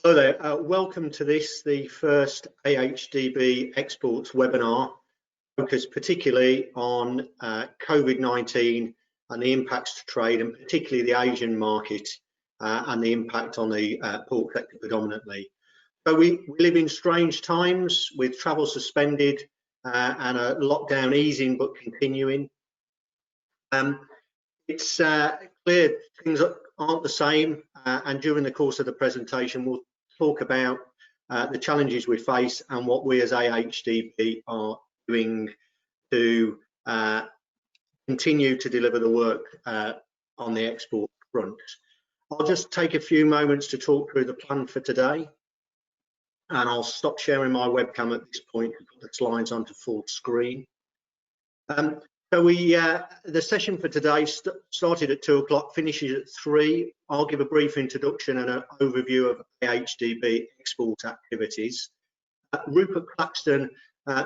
Hello there, welcome to the first AHDB Exports webinar, focused particularly on COVID-19 and the impacts to trade, and particularly the Asian market and the impact on the pork sector predominantly. So we live in strange times with travel suspended and a lockdown easing but continuing. It's clear things aren't the same, and during the course of the presentation we'll talk about the challenges we face and what we as AHDB are doing to continue to deliver the work on the export front. I'll just take a few moments to talk through the plan for today, and I'll stop sharing my webcam at this point and put the slides onto full screen. So the session for today started at 2 o'clock, finishes at 3. I'll give a brief introduction and an overview of AHDB export activities. Rupert Claxton,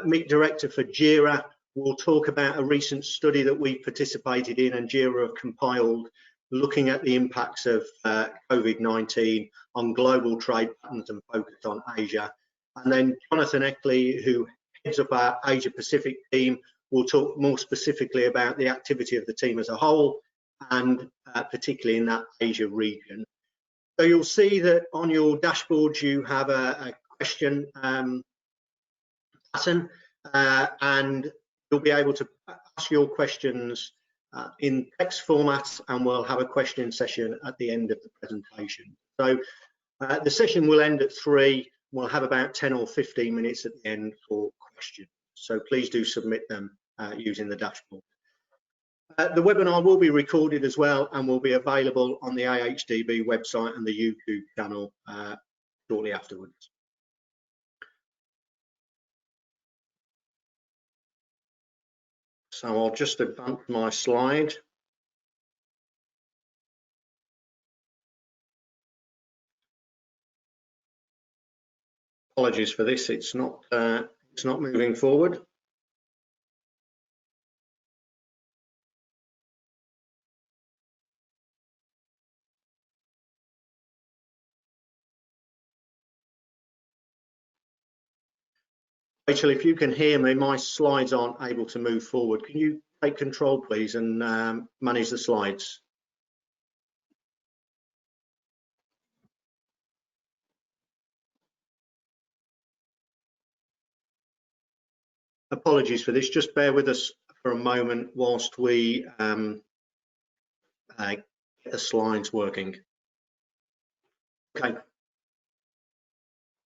Meat Director for JIRA, will talk about a recent study that we participated in and JIRA have compiled, looking at the impacts of COVID-19 on global trade patterns and focused on Asia. And then Jonathan Eckley, who heads up our Asia-Pacific team, we'll talk more specifically about the activity of the team as a whole and particularly in that Asia region. So you'll see that on your dashboard you have a question pattern, and you'll be able to ask your questions in text format, and we'll have a question session at the end of the presentation. So the session will end at 3. We'll have about 10 or 15 minutes at the end for questions. So please do submit them using the dashboard. The webinar will be recorded as well and will be available on the AHDB website and the YouTube channel shortly afterwards. So I'll just advance my slide. Apologies for this, it's not moving forward. Rachel, if you can hear me, my slides aren't able to move forward. Can you take control, please, and manage the slides? Apologies for this. Just bear with us for a moment whilst we get the slides working. Okay.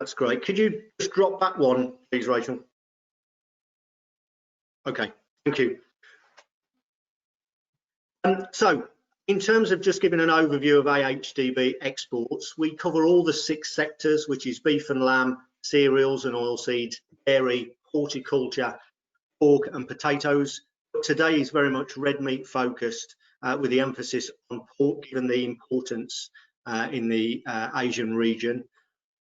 That's great. Could you just drop that one, please, Rachel? Okay, thank you. So, in terms of just giving an overview of AHDB exports, we cover all the 6 sectors, which is beef and lamb, cereals and oilseeds, dairy, horticulture, pork and potatoes. But today is very much red meat focused, with the emphasis on pork, given the importance in the Asian region.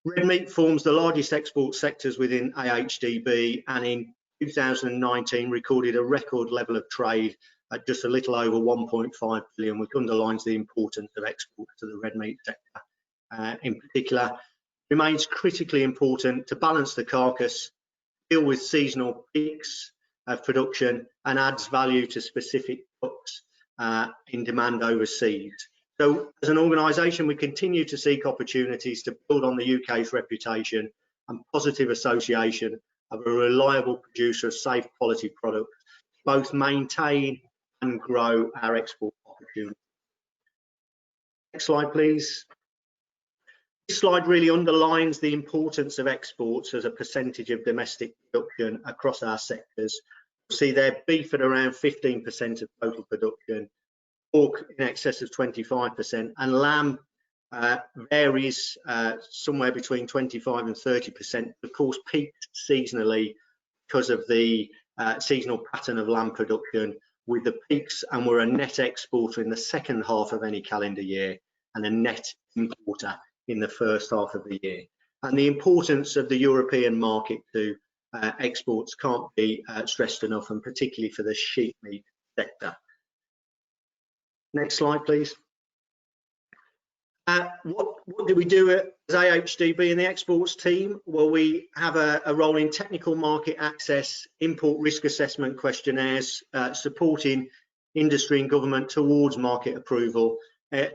Red meat forms the largest export sectors within AHDB, and in 2019 recorded a record level of trade at just a little over 1.5 billion, which underlines the importance of exports to the red meat sector. In particular, remains critically important to balance the carcass, deal with seasonal peaks of production, and adds value to specific cuts in demand overseas. So as an organisation, we continue to seek opportunities to build on the UK's reputation and positive association of a reliable producer of safe quality products, both maintain and grow our export opportunities. Next slide, please. This slide really underlines the importance of exports as a percentage of domestic production across our sectors. You'll see there beef at around 15% of total production, pork in excess of 25%, and lamb varies somewhere between 25 and 30%. Of course, peaks seasonally because of the seasonal pattern of lamb production, with the peaks, and we're a net exporter in the second half of any calendar year and a net importer in the first half of the year. And the importance of the European market to exports can't be stressed enough, and particularly for the sheep meat sector. Next slide, please. What do we do as AHDB in the exports team? Well, we have a role in technical market access, import risk assessment questionnaires, supporting industry and government towards market approval,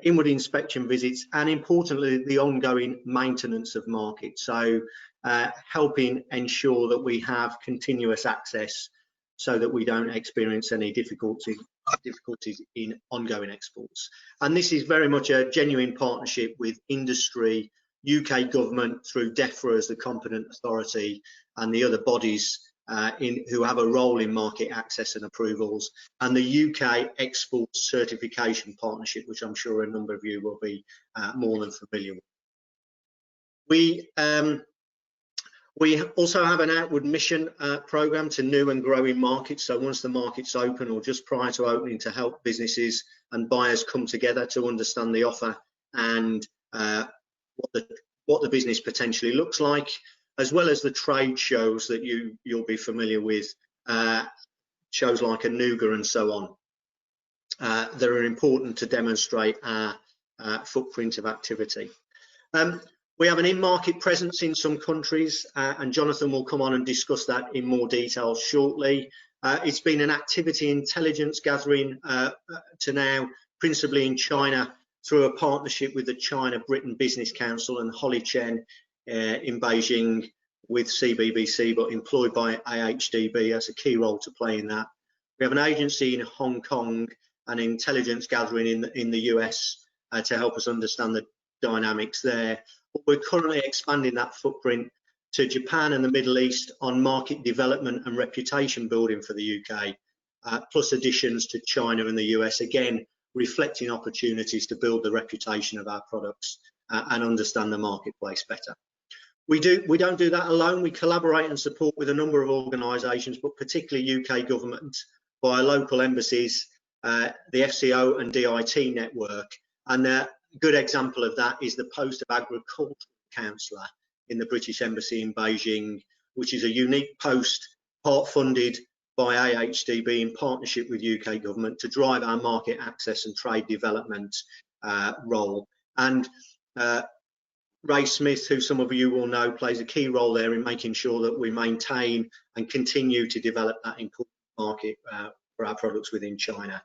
inward inspection visits, and importantly, the ongoing maintenance of markets. So helping ensure that we have continuous access so that we don't experience any difficulties in ongoing exports. And this is very much a genuine partnership with industry, UK government through DEFRA as the competent authority, and the other bodies who have a role in market access and approvals, and the UK Export Certification Partnership, which I'm sure a number of you will be more than familiar with. We also have an outward mission program to new and growing markets. So once the market's open or just prior to opening, to help businesses and buyers come together to understand the offer and what the business potentially looks like, as well as the trade shows that you'll be familiar with, shows like Anuga and so on, that are important to demonstrate our footprint of activity. We have an in-market presence in some countries, and Jonathan will come on and discuss that in more detail shortly. It's been an activity intelligence gathering to now, principally in China, through a partnership with the China-Britain Business Council and Holly Chen in Beijing with CBBC, but employed by AHDB as a key role to play in that. We have an agency in Hong Kong and intelligence gathering in the US to help us understand the dynamics there. But we're currently expanding that footprint to Japan and the Middle East on market development and reputation building for the UK, plus additions to China and the US, again reflecting opportunities to build the reputation of our products and understand the marketplace better. We don't do that alone. We collaborate and support with a number of organisations, but particularly UK government via local embassies, the FCO and DIT network, and a good example of that is the post of Agricultural Counsellor in the British Embassy in Beijing, which is a unique post, part funded by AHDB in partnership with UK government to drive our market access and trade development role. And Ray Smith, who some of you will know, plays a key role there in making sure that we maintain and continue to develop that important market for our products within China.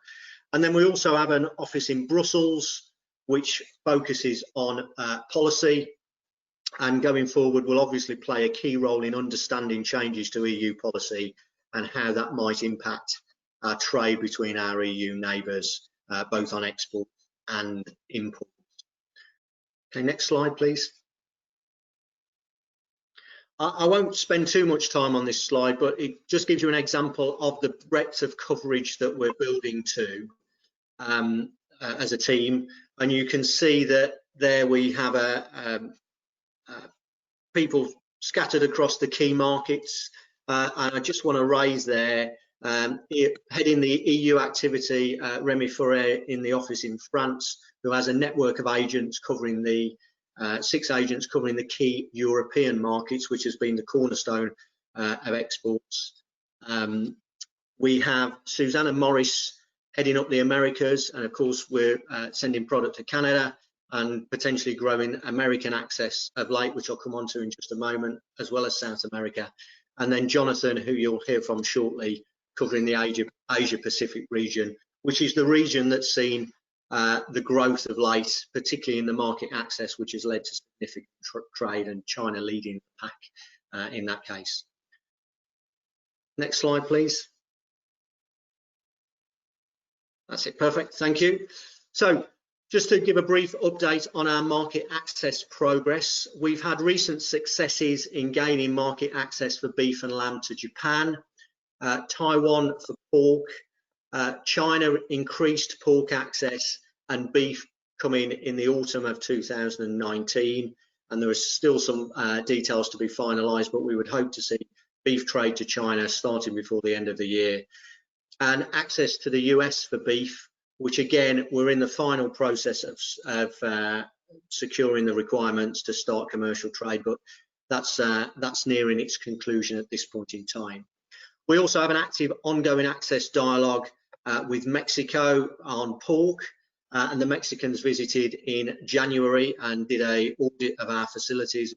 And then we also have an office in Brussels, which focuses on policy, and going forward will obviously play a key role in understanding changes to EU policy and how that might impact our trade between our EU neighbours, both on export and import. Okay, next slide, please. I won't spend too much time on this slide, but it just gives you an example of the breadth of coverage that we're building to as a team. And you can see that there we have people scattered across the key markets. And I just want to raise there, heading the EU activity, Remy Ferrer in the office in France, who has a network of agents covering the 6 agents covering the key European markets, which has been the cornerstone of exports. We have Susanna Morris heading up the Americas, and of course we're sending product to Canada and potentially growing American access of late, which I'll come on to in just a moment, as well as South America. And then Jonathan, who you'll hear from shortly, covering the Asia-Pacific region, which is the region that's seen the growth of late, particularly in the market access, which has led to significant trade, and China leading the pack in that case. Next slide, please. That's it, perfect, thank you. So just to give a brief update on our market access progress, we've had recent successes in gaining market access for beef and lamb to Japan, Taiwan for pork, China increased pork access, and beef coming in the autumn of 2019. And there is still some details to be finalised, but we would hope to see beef trade to China starting before the end of the year. And access to the US for beef, which again, we're in the final process of securing the requirements to start commercial trade, but that's nearing its conclusion at this point in time. We also have an active ongoing access dialogue with Mexico on pork, and the Mexicans visited in January and did an audit of our facilities,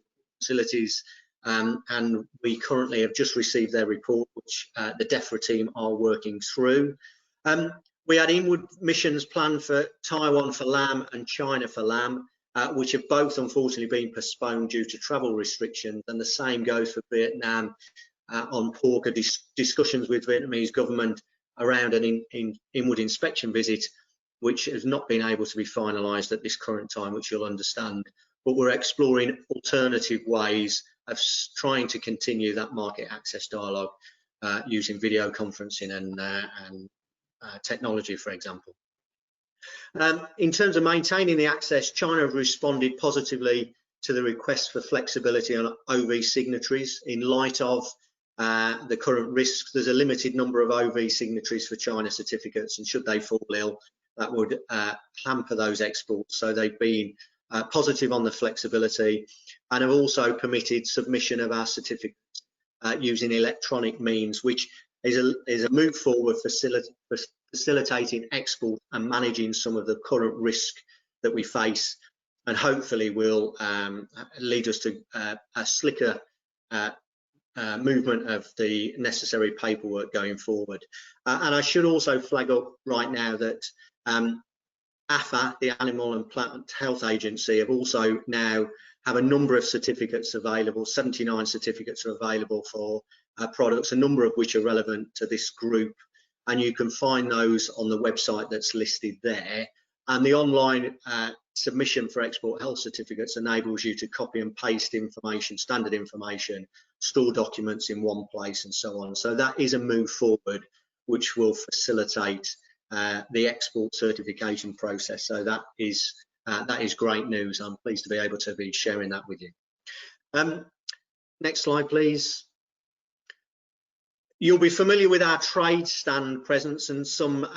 and we currently have just received their report, which the DEFRA team are working through. We had inward missions planned for Taiwan for lamb and China for lamb, which have both unfortunately been postponed due to travel restrictions, and the same goes for Vietnam on pork. Discussions with Vietnamese government around an inward inspection visit, which has not been able to be finalised at this current time, which you'll understand. But we're exploring alternative ways of trying to continue that market access dialogue using video conferencing and technology, for example. In terms of maintaining the access, China have responded positively to the request for flexibility on OV signatories in light of the current risks. There's a limited number of OV signatories for China certificates, and should they fall ill, that would hamper those exports. So they've been positive on the flexibility, and have also permitted submission of our certificates using electronic means, which is a move forward facilitating export and managing some of the current risk that we face, and hopefully will lead us to a slicker movement of the necessary paperwork going forward. And I should also flag up right now that AFA, the Animal and Plant Health Agency, have also now have a number of certificates available. 79 certificates are available for products, a number of which are relevant to this group, and you can find those on the website that's listed there. And the online submission for export health certificates enables you to copy and paste information, standard information, store documents in one place, and so on. So that is a move forward which will facilitate the export certification process. So that is great news. I'm pleased to be able to be sharing that with you. Next slide, please. You'll be familiar with our trade stand presence and some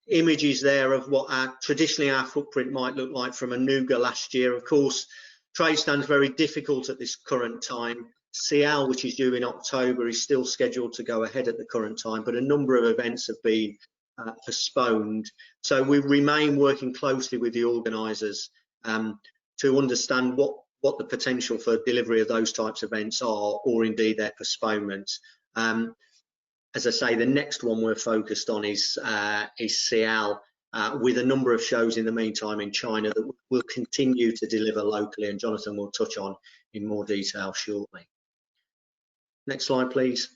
images there of what traditionally our footprint might look like from Anuga last year. Of course, trade stands very difficult at this current time. CL, which is due in October, is still scheduled to go ahead at the current time, but a number of events have been postponed. So we remain working closely with the organisers to understand what the potential for delivery of those types of events are, or indeed their postponements. As I say, the next one we're focused on is CL, with a number of shows in the meantime in China that will continue to deliver locally, and Jonathan will touch on in more detail shortly. Next slide, please.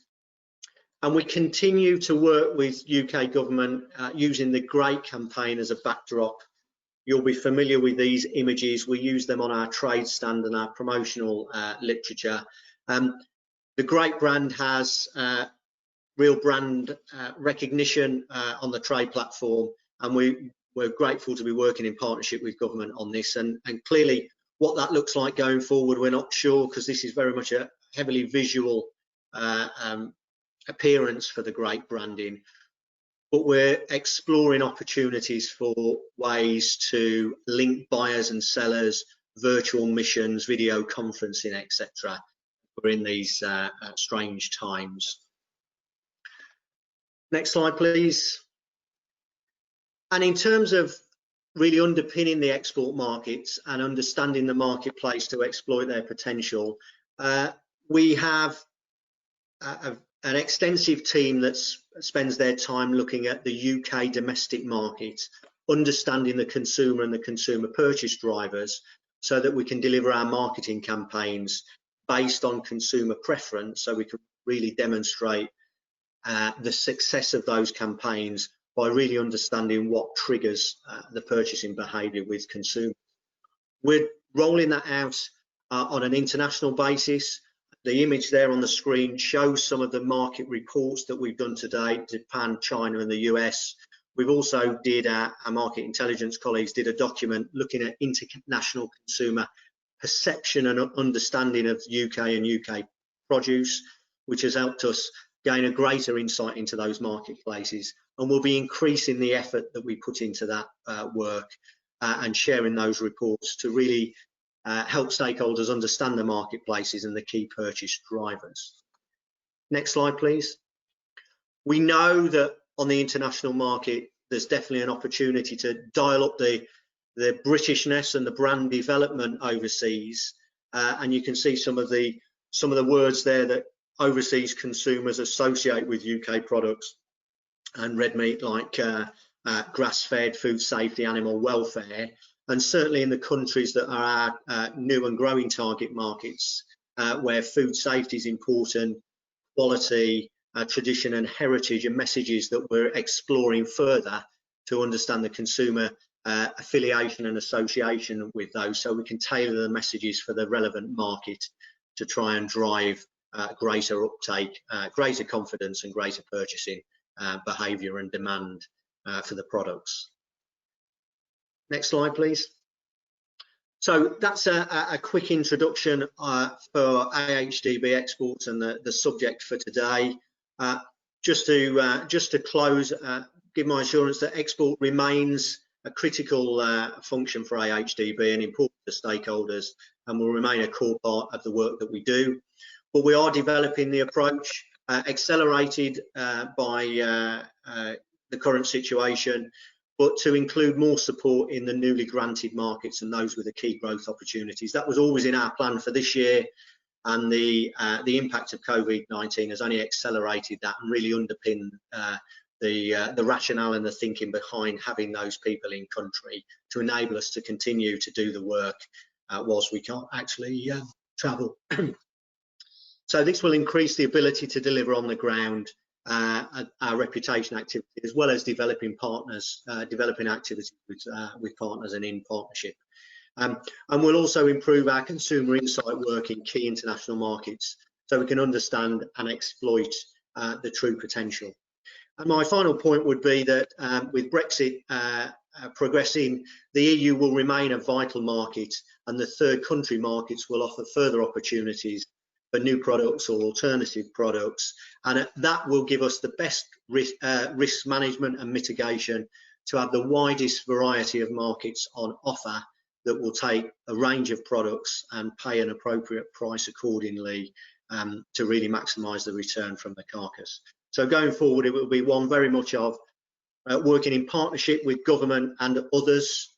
And we continue to work with UK government using the GREAT campaign as a backdrop. You'll be familiar with these images. We use them on our trade stand and our promotional literature. The GREAT brand has real brand recognition on the trade platform, and we're grateful to be working in partnership with government on this. And clearly what that looks like going forward, we're not sure, because this is very much a heavily visual appearance for the GREAT branding, but we're exploring opportunities for ways to link buyers and sellers, virtual missions, video conferencing, etc. We're in these strange times. Next slide, please. And in terms of really underpinning the export markets and understanding the marketplace to exploit their potential, we have an extensive team that spends their time looking at the UK domestic market, understanding the consumer and the consumer purchase drivers, so that we can deliver our marketing campaigns based on consumer preference, so we can really demonstrate the success of those campaigns by really understanding what triggers the purchasing behaviour with consumers. We're rolling that out on an international basis. The image there on the screen shows some of the market reports that we've done today: Japan, China and the US. We've also our market intelligence colleagues did a document looking at international consumer perception and understanding of UK and UK produce, which has helped us gain a greater insight into those marketplaces, and we'll be increasing the effort that we put into that work and sharing those reports to really help stakeholders understand the marketplaces and the key purchase drivers. Next slide, please. We know that on the international market, there's definitely an opportunity to dial up the Britishness and the brand development overseas, and you can see some of the words there that overseas consumers associate with UK products and red meat, like grass-fed, food safety, animal welfare. And certainly in the countries that are our new and growing target markets, where food safety is important, quality, tradition and heritage, and messages that we're exploring further to understand the consumer affiliation and association with those, so we can tailor the messages for the relevant market to try and drive greater uptake, greater confidence and greater purchasing behaviour and demand for the products. Next slide, please. So that's a quick introduction for AHDB exports and the subject for today. Just to close, give my assurance that export remains a critical function for AHDB and important to stakeholders, and will remain a core part of the work that we do. But we are developing the approach, accelerated by the current situation, but to include more support in the newly granted markets and those with the key growth opportunities. That was always in our plan for this year, and the impact of COVID-19 has only accelerated that and really underpinned the rationale and the thinking behind having those people in country to enable us to continue to do the work whilst we can't actually travel. So this will increase the ability to deliver on the ground our reputation activity, as well as developing partners, developing activities with partners and in partnership. And we'll also improve our consumer insight work in key international markets, so we can understand and exploit the true potential. And my final point would be that with Brexit progressing, the EU will remain a vital market, and the third country markets will offer further opportunities for new products or alternative products, and that will give us the best risk management and mitigation to have the widest variety of markets on offer that will take a range of products and pay an appropriate price accordingly to really maximise the return from the carcass. So going forward, it will be one very much of working in partnership with government and others,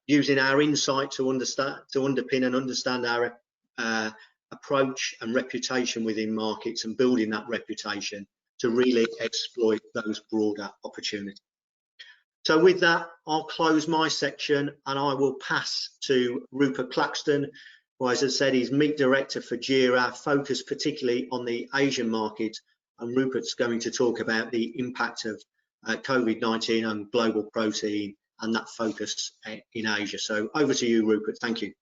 using our insight to underpin and understand our approach and reputation within markets, and building that reputation to really exploit those broader opportunities. So with that, I'll close my section and I will pass to Rupert Claxton, who, as I said, is Meat Director for JIRA, focused particularly on the Asian market. And Rupert's going to talk about the impact of COVID-19 on global protein and that focus in Asia. So over to you, Rupert. Thank you.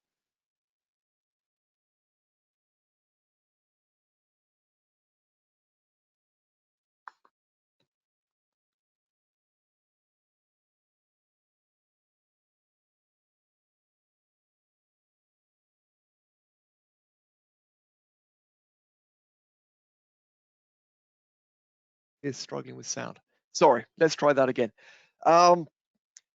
Is struggling with sound. Sorry, let's try that again.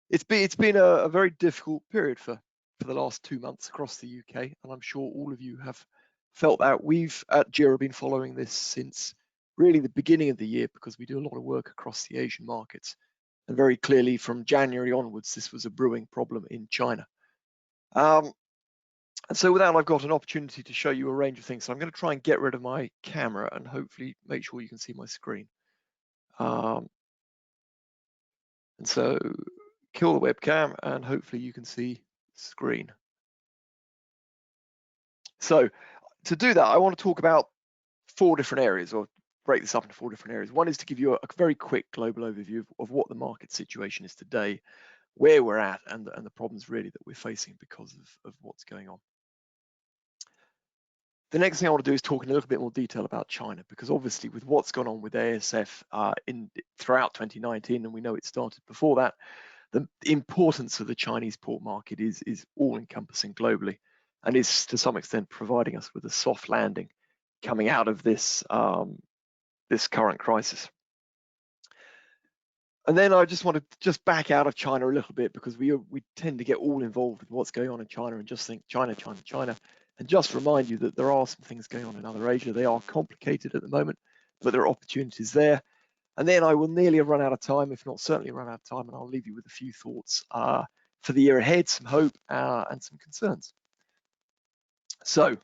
It's been a very difficult period for the last 2 months across the UK, and I'm sure all of you have felt that. We've at JIRA been following this since really the beginning of the year, because we do a lot of work across the Asian markets, and very clearly from January onwards this was a brewing problem in China. And so with that, I've got an opportunity to show you a range of things. So I'm going to try and get rid of my camera and hopefully make sure you can see my screen. And so kill the webcam and hopefully you can see screen. So to do that, I want to talk about 4 different areas, or break this up into 4 different areas. One is to give you a very quick global overview of what the market situation is today, where we're at, and the problems really that we're facing because of what's going on. The next thing I want to do is talk in a little bit more detail about China, because obviously with what's gone on with ASF throughout 2019, and we know it started before that, the importance of the Chinese pork market is all-encompassing globally, and is to some extent providing us with a soft landing coming out of this this current crisis. And then I just want to back out of China a little bit, because we tend to get all involved with what's going on in China and just think China, China, China. And just remind you that there are some things going on in other Asia. They are complicated at the moment, but there are opportunities there. And then I will nearly have run out of time, if not certainly run out of time, and I'll leave you with a few thoughts for the year ahead, some hope and some concerns. So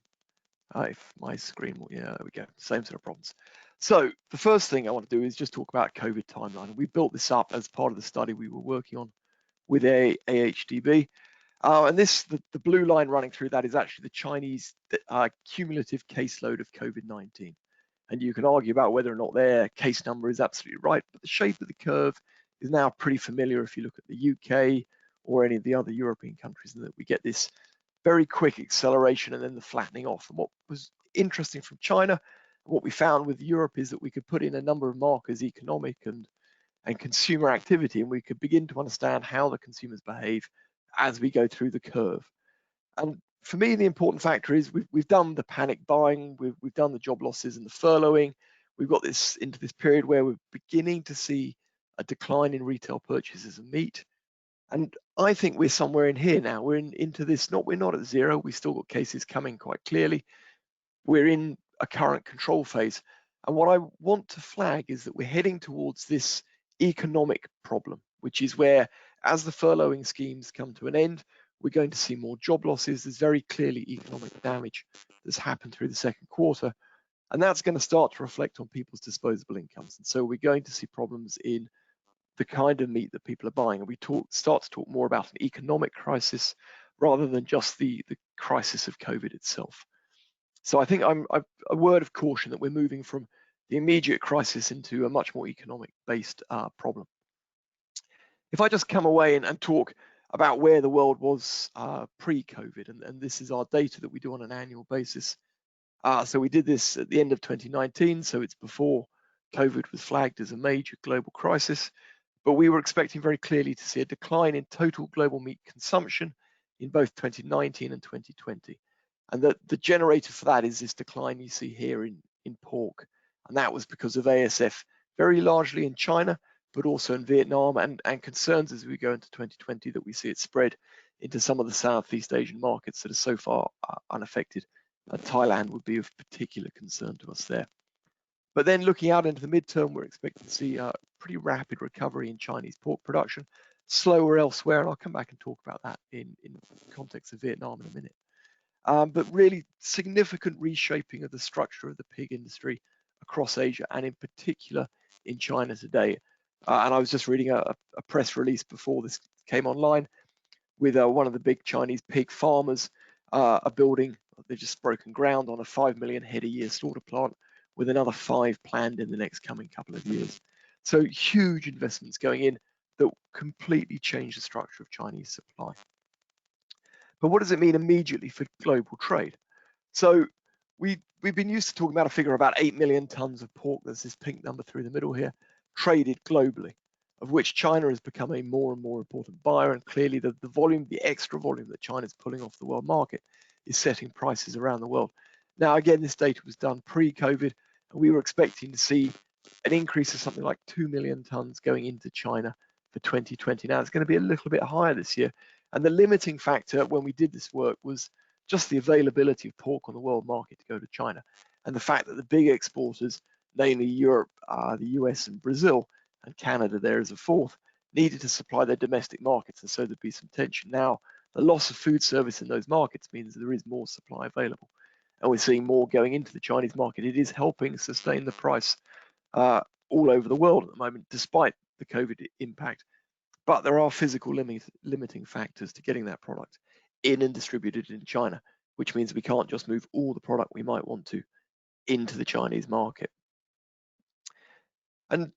if my screen will, yeah, there we go, same sort of problems. So the first thing I want to do is just talk about COVID timeline. We built this up as part of the study we were working on with AHDB. And the blue line running through that is actually the Chinese cumulative caseload of COVID-19. And you can argue about whether or not their case number is absolutely right, but the shape of the curve is now pretty familiar if you look at the UK or any of the other European countries, and that we get this very quick acceleration and then the flattening off. And what was interesting from China, what we found with Europe, is that we could put in a number of markers, economic and consumer activity, and we could begin to understand how the consumers behave as we go through the curve. And for me, the important factor is we've done the panic buying, we've done the job losses and the furloughing. We've got this into this period where we're beginning to see a decline in retail purchases of meat. And I think we're somewhere in here now. We're into this, we're not at zero. We've still got cases coming quite clearly. We're in a current control phase. And what I want to flag is that we're heading towards this economic problem, which is where, as the furloughing schemes come to an end, we're going to see more job losses. There's very clearly economic damage that's happened through the second quarter. And that's going to start to reflect on people's disposable incomes. And so we're going to see problems in the kind of meat that people are buying. And we start to talk more about an economic crisis rather than just the crisis of COVID itself. So I think I'm a word of caution that we're moving from the immediate crisis into a much more economic-based problem. If I just come away and talk about where the world was pre-COVID, and this is our data that we do on an annual basis. So we did this at the end of 2019, so it's before COVID was flagged as a major global crisis. But we were expecting very clearly to see a decline in total global meat consumption in both 2019 and 2020. And the generator for that is this decline you see here in pork. And that was because of ASF, very largely in China, but also in Vietnam, and concerns as we go into 2020 that we see it spread into some of the Southeast Asian markets that are so far unaffected. Thailand would be of particular concern to us there. But then looking out into the midterm, we're expecting to see a pretty rapid recovery in Chinese pork production, slower elsewhere, and I'll come back and talk about that in the context of Vietnam in a minute. But really significant reshaping of the structure of the pig industry across Asia, and in particular in China today. And I was just reading a press release before this came online with one of the big Chinese pig farmers they've just broken ground on a 5 million head a year slaughter plant, with another 5 planned in the next coming couple of years. So huge investments going in that completely change the structure of Chinese supply. But what does it mean immediately for global trade? So we've been used to talking about a figure about 8 million tons of pork, there's this pink number through the middle here, traded globally, of which China has become a more and more important buyer, and clearly the volume, the extra volume that China's pulling off the world market is setting prices around the world. Now, again, this data was done pre-COVID, and we were expecting to see an increase of something like 2 million tons going into China for 2020. Now, it's going to be a little bit higher this year, and the limiting factor when we did this work was just the availability of pork on the world market to go to China, and the fact that the big exporters, namely Europe, the US and Brazil, and Canada there as a fourth, needed to supply their domestic markets, and so there'd be some tension. Now, the loss of food service in those markets means there is more supply available, and we're seeing more going into the Chinese market. It is helping sustain the price all over the world at the moment, despite the COVID impact. But there are physical limiting factors to getting that product in and distributed in China, which means we can't just move all the product we might want to into the Chinese market. And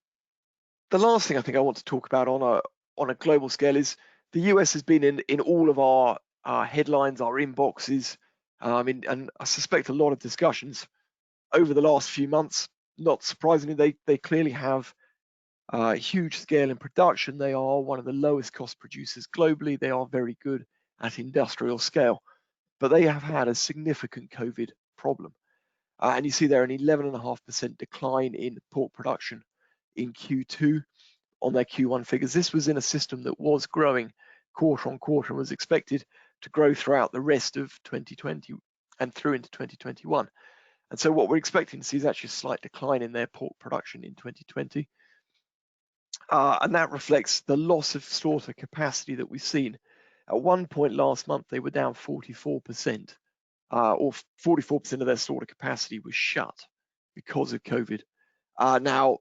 the last thing I think I want to talk about on a global scale is the US has been in all of our headlines, our inboxes, and I suspect a lot of discussions over the last few months. Not surprisingly, they clearly have huge scale in production. They are one of the lowest cost producers globally. They are very good at industrial scale, but they have had a significant COVID problem. And you see there an 11.5% decline in pork production in Q2 on their Q1 figures. This was in a system that was growing quarter on quarter and was expected to grow throughout the rest of 2020 and through into 2021. And so what we're expecting to see is actually a slight decline in their pork production in 2020. and that reflects the loss of slaughter capacity that we've seen. At one point last month, they were down 44%, or 44% of their slaughter capacity was shut because of COVID. Now,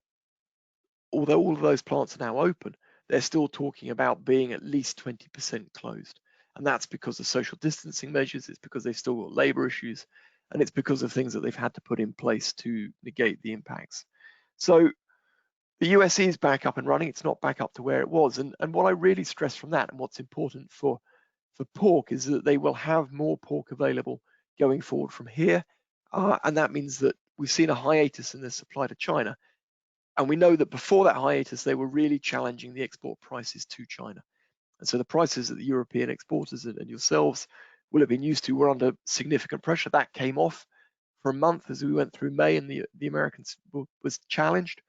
although all of those plants are now open, they're still talking about being at least 20% closed. And that's because of social distancing measures, it's because they've still got labor issues, and it's because of things that they've had to put in place to negate the impacts. So the US is back up and running. It's not back up to where it was. And what I really stress from that, and what's important for pork, is that they will have more pork available going forward from here. And that means that we've seen a hiatus in the supply to China. And we know that before that hiatus, they were really challenging the export prices to China. And so the prices that the European exporters and yourselves will have been used to were under significant pressure. That came off for a month as we went through May, and the Americans was challenged.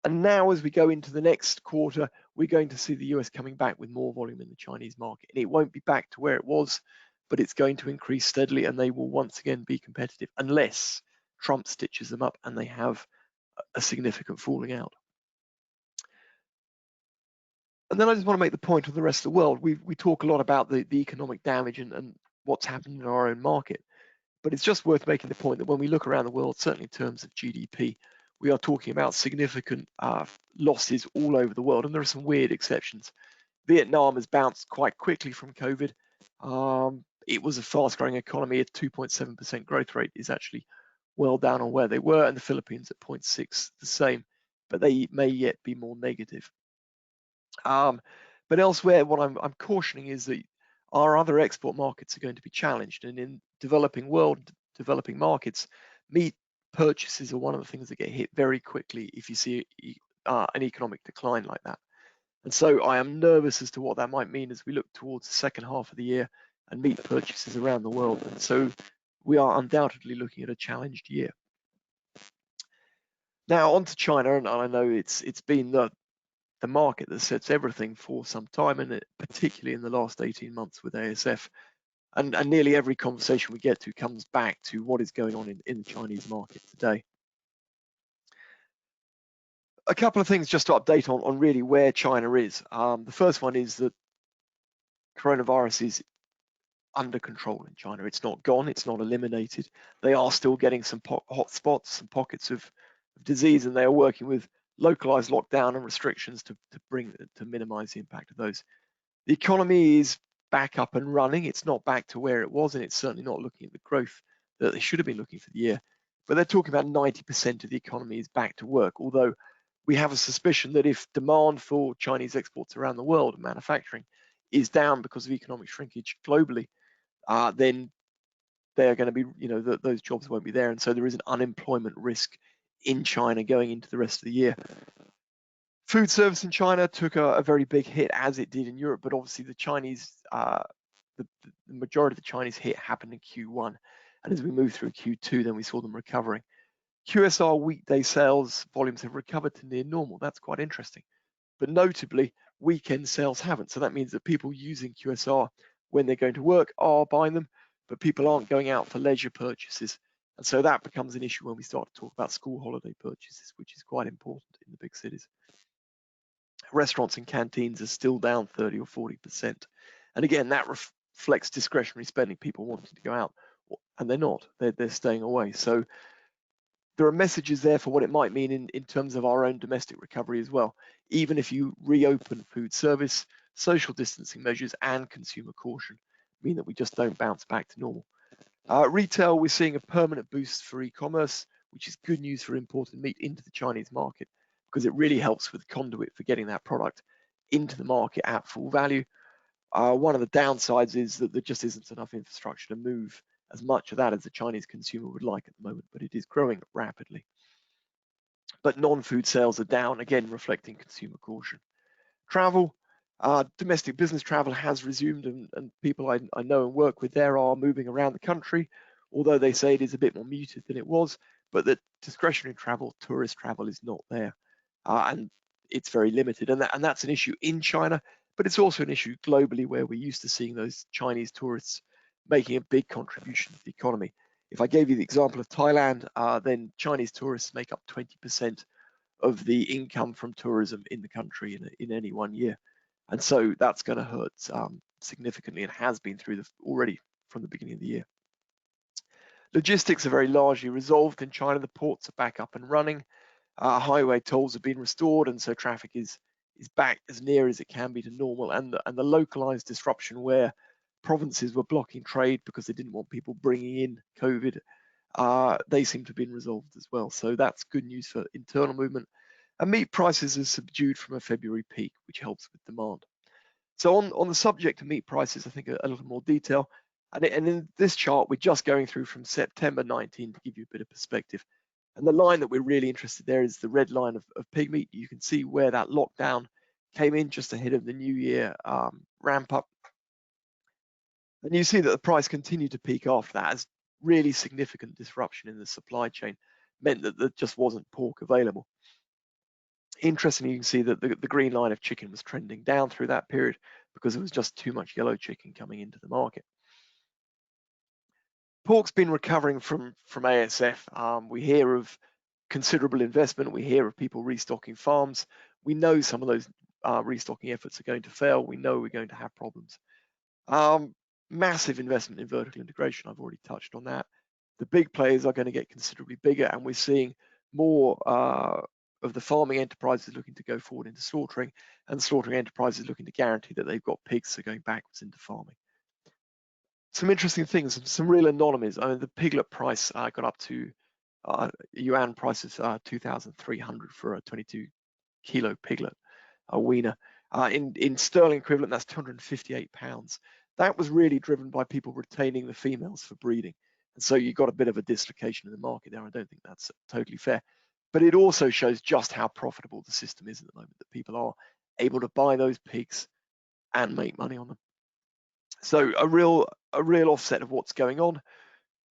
And now as we go into the next quarter, we're going to see the US coming back with more volume in the Chinese market. And it won't be back to where it was, but it's going to increase steadily, and they will once again be competitive unless Trump stitches them up and they have a significant falling out. And then I just want to make the point of the rest of the world. We talk a lot about the economic damage and what's happening in our own market, but it's just worth making the point that when we look around the world, certainly in terms of GDP, we are talking about significant losses all over the world, and there are some weird exceptions. Vietnam has bounced quite quickly from COVID. It was a fast-growing economy. A 2.7% growth rate is actually well down on where they were, and the Philippines at 0.6, the same, but they may yet be more negative. But elsewhere, what I'm cautioning is that our other export markets are going to be challenged, and in developing markets, meat purchases are one of the things that get hit very quickly if you see an economic decline like that. And so I am nervous as to what that might mean as we look towards the second half of the year and meat purchases around the world. And so we are undoubtedly looking at a challenged year. Now on to China, and I know it's been the market that sets everything for some time, and particularly in the last 18 months with ASF. And nearly every conversation we get to comes back to what is going on in the Chinese market today. A couple of things just to update on really where China is. The first one is that coronavirus is under control in China. It's not gone, it's not eliminated. They are still getting some hot spots, some pockets of disease, and they are working with localized lockdown and restrictions to minimize the impact of those. The economy is back up and running. It's not back to where it was, and it's certainly not looking at the growth that they should have been looking for the year. But they're talking about 90% of the economy is back to work, although we have a suspicion that if demand for Chinese exports around the world, manufacturing, is down because of economic shrinkage globally, then they're going to be, those jobs won't be there. And so there is an unemployment risk in China going into the rest of the year. Food service in China took a very big hit, as it did in Europe, but obviously the Chinese, the majority of the Chinese hit happened in Q1. And as we moved through Q2, then we saw them recovering. QSR weekday sales volumes have recovered to near normal. That's quite interesting. But notably, weekend sales haven't. So that means that people using QSR when they're going to work are buying them, but people aren't going out for leisure purchases. And so that becomes an issue when we start to talk about school holiday purchases, which is quite important in the big cities. Restaurants and canteens are still down 30 or 40%. And again, that reflects discretionary spending, people wanting to go out, and they're not, they're staying away. So there are messages there for what it might mean in terms of our own domestic recovery as well. Even if you reopen food service, social distancing measures and consumer caution mean that we just don't bounce back to normal. Retail, we're seeing a permanent boost for e-commerce, which is good news for importing meat into the Chinese market, because it really helps with the conduit for getting that product into the market at full value. One of the downsides is that there just isn't enough infrastructure to move as much of that as the Chinese consumer would like at the moment, but it is growing rapidly. But non-food sales are down, again, reflecting consumer caution. Travel, domestic business travel has resumed, and people I know and work with there are moving around the country, although they say it is a bit more muted than it was, but that discretionary travel, tourist travel, is not there. And it's very limited, and that's an issue in China, but it's also an issue globally, where we're used to seeing those Chinese tourists making a big contribution to the economy. If I gave you the example of Thailand, then Chinese tourists make up 20% of the income from tourism in the country in any one year. And so that's going to hurt significantly, and has been already from the beginning of the year. Logistics are very largely resolved in China. The ports are back up and running. Highway tolls have been restored, and so traffic is back as near as it can be to normal. And the localized disruption where provinces were blocking trade because they didn't want people bringing in COVID, they seem to have been resolved as well. So that's good news for internal movement. And meat prices are subdued from a February peak, which helps with demand. So on the subject of meat prices, I think a little more detail. And in this chart, we're just going through from September 19 to give you a bit of perspective. And the line that we're really interested there is the red line of pig meat. You can see where that lockdown came in just ahead of the New Year ramp up. And you see that the price continued to peak after that, as really significant disruption in the supply chain meant that there just wasn't pork available. Interestingly, you can see that the green line of chicken was trending down through that period because there was just too much yellow chicken coming into the market. Pork's been recovering from ASF. We hear of considerable investment. We hear of people restocking farms. We know some of those restocking efforts are going to fail. We know we're going to have problems. Massive investment in vertical integration. I've already touched on that. The big players are going to get considerably bigger, and we're seeing more of the farming enterprises looking to go forward into slaughtering, and slaughtering enterprises looking to guarantee that they've got pigs, so going backwards into farming. Some interesting things, some real anomalies. I mean, the piglet price got up to yuan price of 2,300 for a 22 kilo piglet, a weaner. In sterling equivalent, that's 258 pounds. That was really driven by people retaining the females for breeding. And so you got a bit of a dislocation in the market there. I don't think that's totally fair. But it also shows just how profitable the system is at the moment, that people are able to buy those pigs and make money on them. So a real offset of what's going on.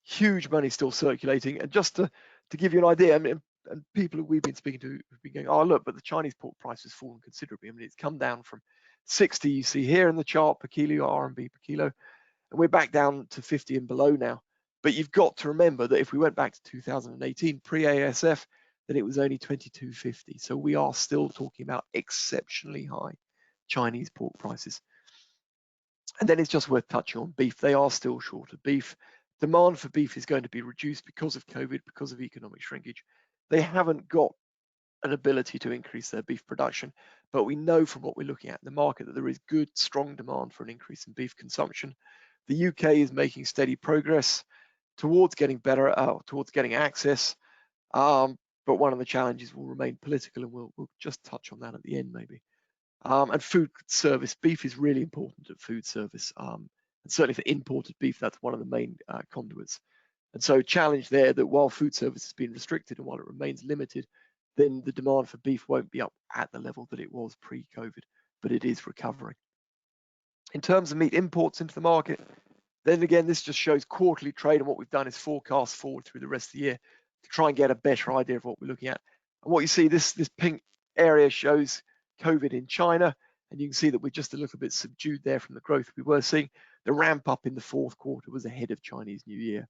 Huge money still circulating. And just to give you an idea, I mean, and people who we've been speaking to have been going, oh, look, but the Chinese pork price has fallen considerably. I mean, it's come down from 60, you see here in the chart, per kilo, RMB per kilo, and we're back down to 50 and below now. But you've got to remember that if we went back to 2018, pre-ASF, then it was only 22.50. So we are still talking about exceptionally high Chinese pork prices. And then it's just worth touching on beef. They are still short of beef. Demand for beef is going to be reduced because of COVID, because of economic shrinkage. They haven't got an ability to increase their beef production, but we know from what we're looking at in the market that there is good, strong demand for an increase in beef consumption. The UK is making steady progress towards getting better, towards getting access, but one of the challenges will remain political, and we'll just touch on that at the end maybe. And food service, beef is really important at food service, and certainly for imported beef, that's one of the main conduits. And so challenge there that while food service has been restricted and while it remains limited, then the demand for beef won't be up at the level that it was pre-COVID, but it is recovering. In terms of meat imports into the market, then again, this just shows quarterly trade, and what we've done is forecast forward through the rest of the year to try and get a better idea of what we're looking at. And what you see, this pink area shows COVID in China, and you can see that we're just a little bit subdued there from the growth we were seeing. The ramp up in the fourth quarter was ahead of Chinese New Year,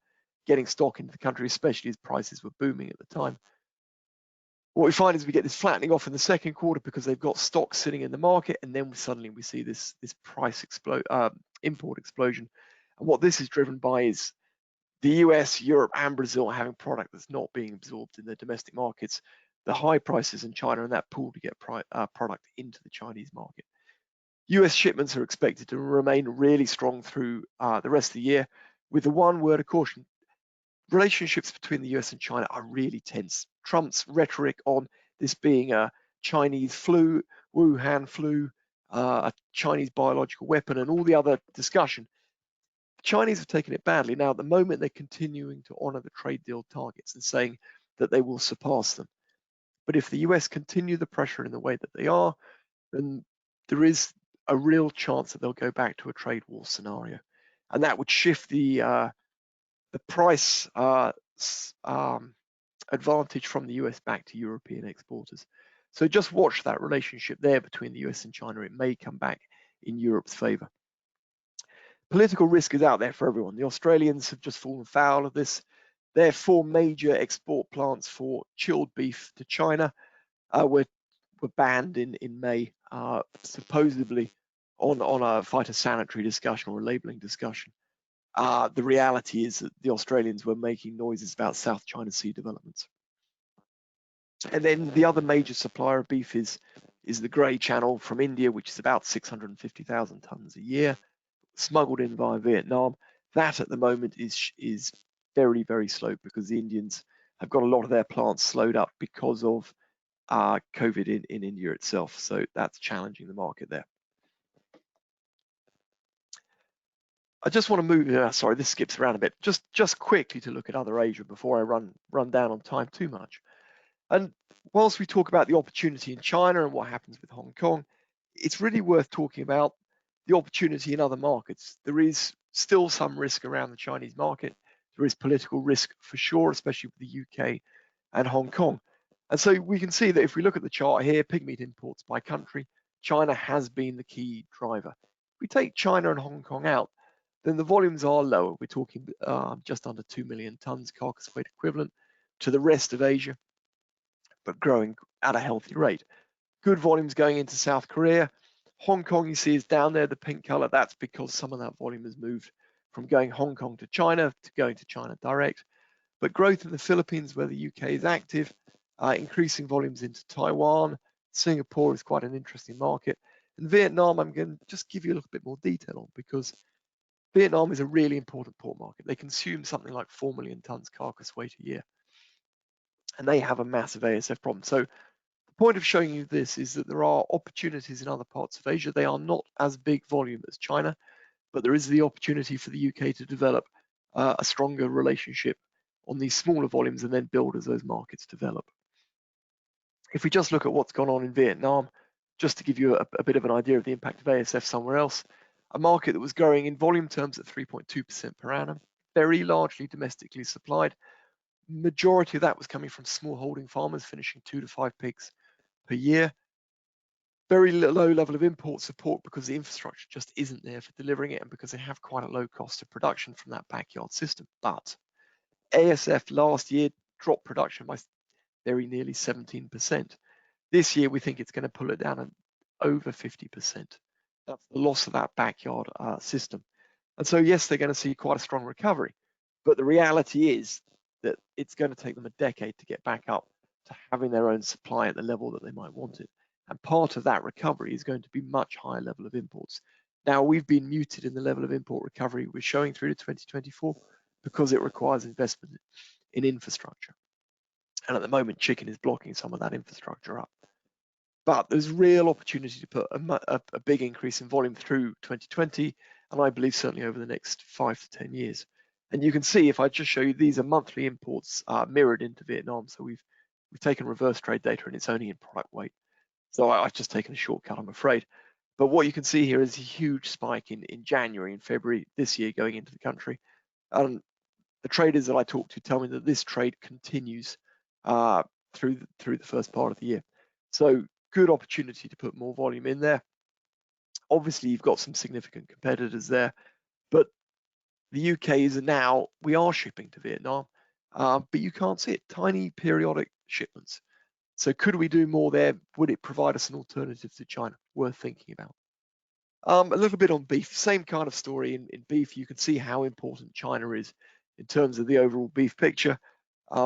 getting stock into the country, especially as prices were booming at the time. What we find is we get this flattening off in the second quarter because they've got stock sitting in the market, and then suddenly we see this price import explosion. And what this is driven by is the US, Europe, and Brazil having product that's not being absorbed in their domestic markets, the high prices in China, and that pull to get product into the Chinese market. US shipments are expected to remain really strong through the rest of the year, with the one word of caution. Relationships between the US and China are really tense. Trump's rhetoric on this being a Chinese flu, Wuhan flu, a Chinese biological weapon, and all the other discussion, the Chinese have taken it badly. Now, at the moment, they're continuing to honor the trade deal targets and saying that they will surpass them. But if the US continue the pressure in the way that they are, then there is a real chance that they'll go back to a trade war scenario. And that would shift the price advantage from the US back to European exporters. So just watch that relationship there between the US and China. It may come back in Europe's favor. Political risk is out there for everyone. The Australians have just fallen foul of this. There are 4 major export plants for chilled beef to China. were banned in May, supposedly on a phytosanitary discussion or a labeling discussion. The reality is that the Australians were making noises about South China Sea developments. And then the other major supplier of beef is the grey channel from India, which is about 650,000 tons a year, smuggled in via Vietnam. That at the moment is very, very slow because the Indians have got a lot of their plants slowed up because of COVID in India itself. So that's challenging the market there. I just want to move, sorry, this skips around a bit, just quickly to look at other Asia before I run down on time too much. And whilst we talk about the opportunity in China and what happens with Hong Kong, it's really worth talking about the opportunity in other markets. There is still some risk around the Chinese market. There is political risk for sure, especially with the UK and Hong Kong. And so we can see that if we look at the chart here, pig meat imports by country, China has been the key driver. If we take China and Hong Kong out, then the volumes are lower. We're talking just under 2 million tons carcass weight equivalent to the rest of Asia, but growing at a healthy rate. Good volumes going into South Korea. Hong Kong, you see, is down there, the pink color. That's because some of that volume has moved from going Hong Kong to China to going to China direct. But growth in the Philippines, where the UK is active, increasing volumes into Taiwan. Singapore is quite an interesting market. And Vietnam, I'm going to just give you a little bit more detail on, because Vietnam is a really important pork market. They consume something like 4 million tons carcass weight a year, and they have a massive ASF problem. So the point of showing you this is that there are opportunities in other parts of Asia. They are not as big volume as China, but there is the opportunity for the UK to develop a stronger relationship on these smaller volumes and then build as those markets develop. If we just look at what's gone on in Vietnam, just to give you a bit of an idea of the impact of ASF somewhere else, a market that was growing in volume terms at 3.2% per annum, very largely domestically supplied. Majority of that was coming from small holding farmers finishing 2 to 5 pigs per year. Very low level of import support because the infrastructure just isn't there for delivering it, and because they have quite a low cost of production from that backyard system. But ASF last year dropped production by very nearly 17%. This year we think it's going to pull it down at over 50%. That's the loss of that backyard system. And so yes, they're going to see quite a strong recovery, but the reality is that it's going to take them a decade to get back up to having their own supply at the level that they might want it. And part of that recovery is going to be much higher level of imports. Now, we've been muted in the level of import recovery we're showing through to 2024 because it requires investment in infrastructure. And at the moment, chicken is blocking some of that infrastructure up. But there's real opportunity to put a big increase in volume through 2020, and I believe certainly over the next 5 to 10 years. And you can see, if I just show you, these are monthly imports mirrored into Vietnam. So we've taken reverse trade data, and it's only in product weight. So I've just taken a shortcut, I'm afraid. But what you can see here is a huge spike in January and February this year going into the country. And the traders that I talk to tell me that this trade continues through the first part of the year. So good opportunity to put more volume in there. Obviously, you've got some significant competitors there, but the UK is now, we are shipping to Vietnam, but you can't see it, tiny periodic shipments. So could we do more there? Would it provide us an alternative to China? Worth thinking about. A little bit on beef, same kind of story in beef. You can see how important China is in terms of the overall beef picture.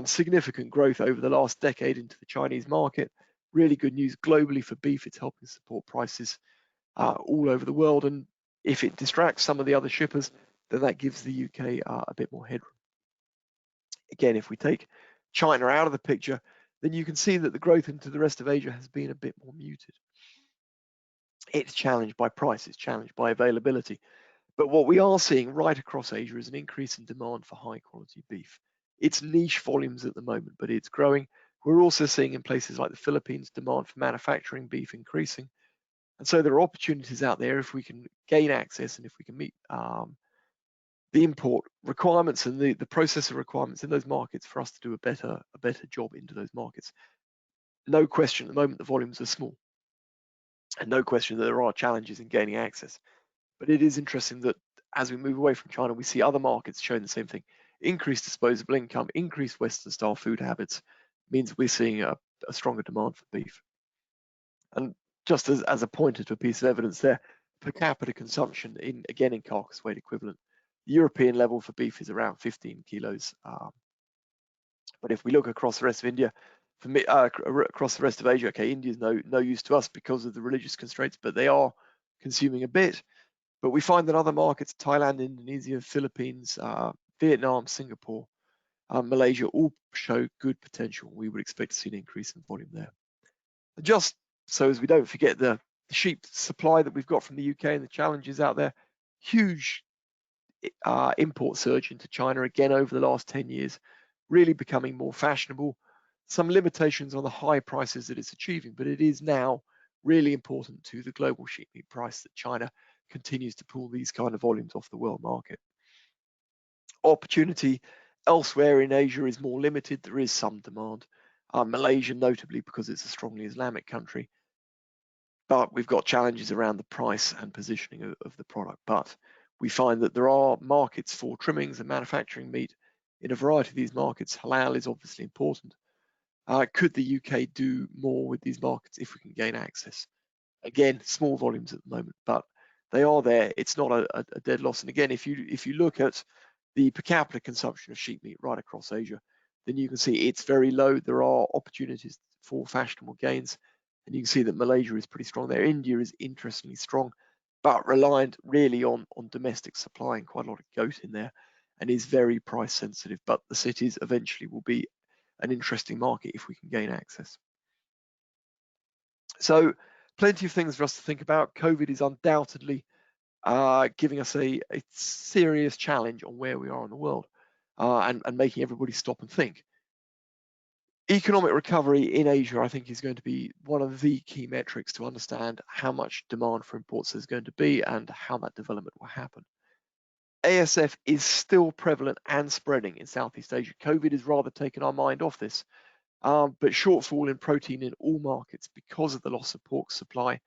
Significant growth over the last decade into the Chinese market. Really good news globally for beef. It's helping support prices all over the world. And if it distracts some of the other shippers, then that gives the UK a bit more headroom. Again, if we take China out of the picture, then you can see that the growth into the rest of Asia has been a bit more muted. It's challenged by price, it's challenged by availability. But what we are seeing right across Asia is an increase in demand for high quality beef. It's niche volumes at the moment, but it's growing. We're also seeing in places like the Philippines, demand for manufacturing beef increasing. And so there are opportunities out there if we can gain access and if we can meet the import requirements and the processor requirements in those markets for us to do a better job into those markets. No question at the moment the volumes are small, and no question that there are challenges in gaining access. But it is interesting that as we move away from China, we see other markets showing the same thing. Increased disposable income, increased Western style food habits means we're seeing a a stronger demand for beef. And just as a pointer to a piece of evidence there, per capita consumption in carcass weight equivalent, the European level for beef is around 15 kilos. But if we look across the rest of India, across the rest of Asia, okay, India is no use to us because of the religious constraints, but they are consuming a bit. But we find that other markets, Thailand, Indonesia, Philippines, Vietnam, Singapore, Malaysia, all show good potential. We would expect to see an increase in volume there. Just so as we don't forget the sheep supply that we've got from the UK and the challenges out there, huge import surge into China again over the last 10 years, really becoming more fashionable. Some limitations on the high prices that it's achieving, but it is now really important to the global sheep meat price that China continues to pull these kind of volumes off the world market. Opportunity elsewhere in Asia is more limited. There is some demand. Malaysia, notably because it's a strongly Islamic country, but we've got challenges around the price and positioning of the product. But we find that there are markets for trimmings and manufacturing meat in a variety of these markets. Halal is obviously important. Could the UK do more with these markets if we can gain access? Again, small volumes at the moment, but they are there. It's not a dead loss. And again, if you look at the per capita consumption of sheep meat right across Asia, then you can see it's very low. There are opportunities for fashionable gains, and you can see that Malaysia is pretty strong there. India is interestingly strong, but reliant really on domestic supply, and quite a lot of goat in there, and is very price sensitive. But the cities eventually will be an interesting market if we can gain access. So plenty of things for us to think about. COVID is undoubtedly giving us a serious challenge on where we are in the world, and making everybody stop and think. Economic recovery in Asia, I think, is going to be one of the key metrics to understand how much demand for imports there's going to be and how that development will happen. ASF is still prevalent and spreading in Southeast Asia. COVID has rather taken our mind off this, but shortfall in protein in all markets because of the loss of pork supply.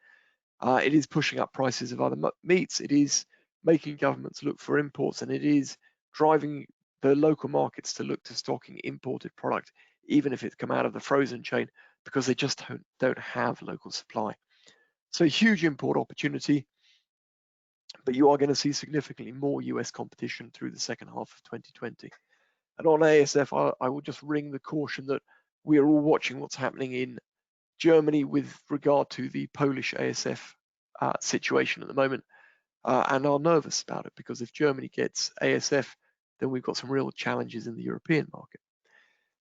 It is pushing up prices of other meats. It is making governments look for imports, and it is driving the local markets to look to stocking imported product, even if it's come out of the frozen chain, because they just don't have local supply. So huge import opportunity, but you are going to see significantly more US competition through the second half of 2020. And on ASF, I will just ring the caution that we are all watching what's happening in Germany with regard to the Polish ASF situation at the moment, and are nervous about it, because if Germany gets ASF, then we've got some real challenges in the European market.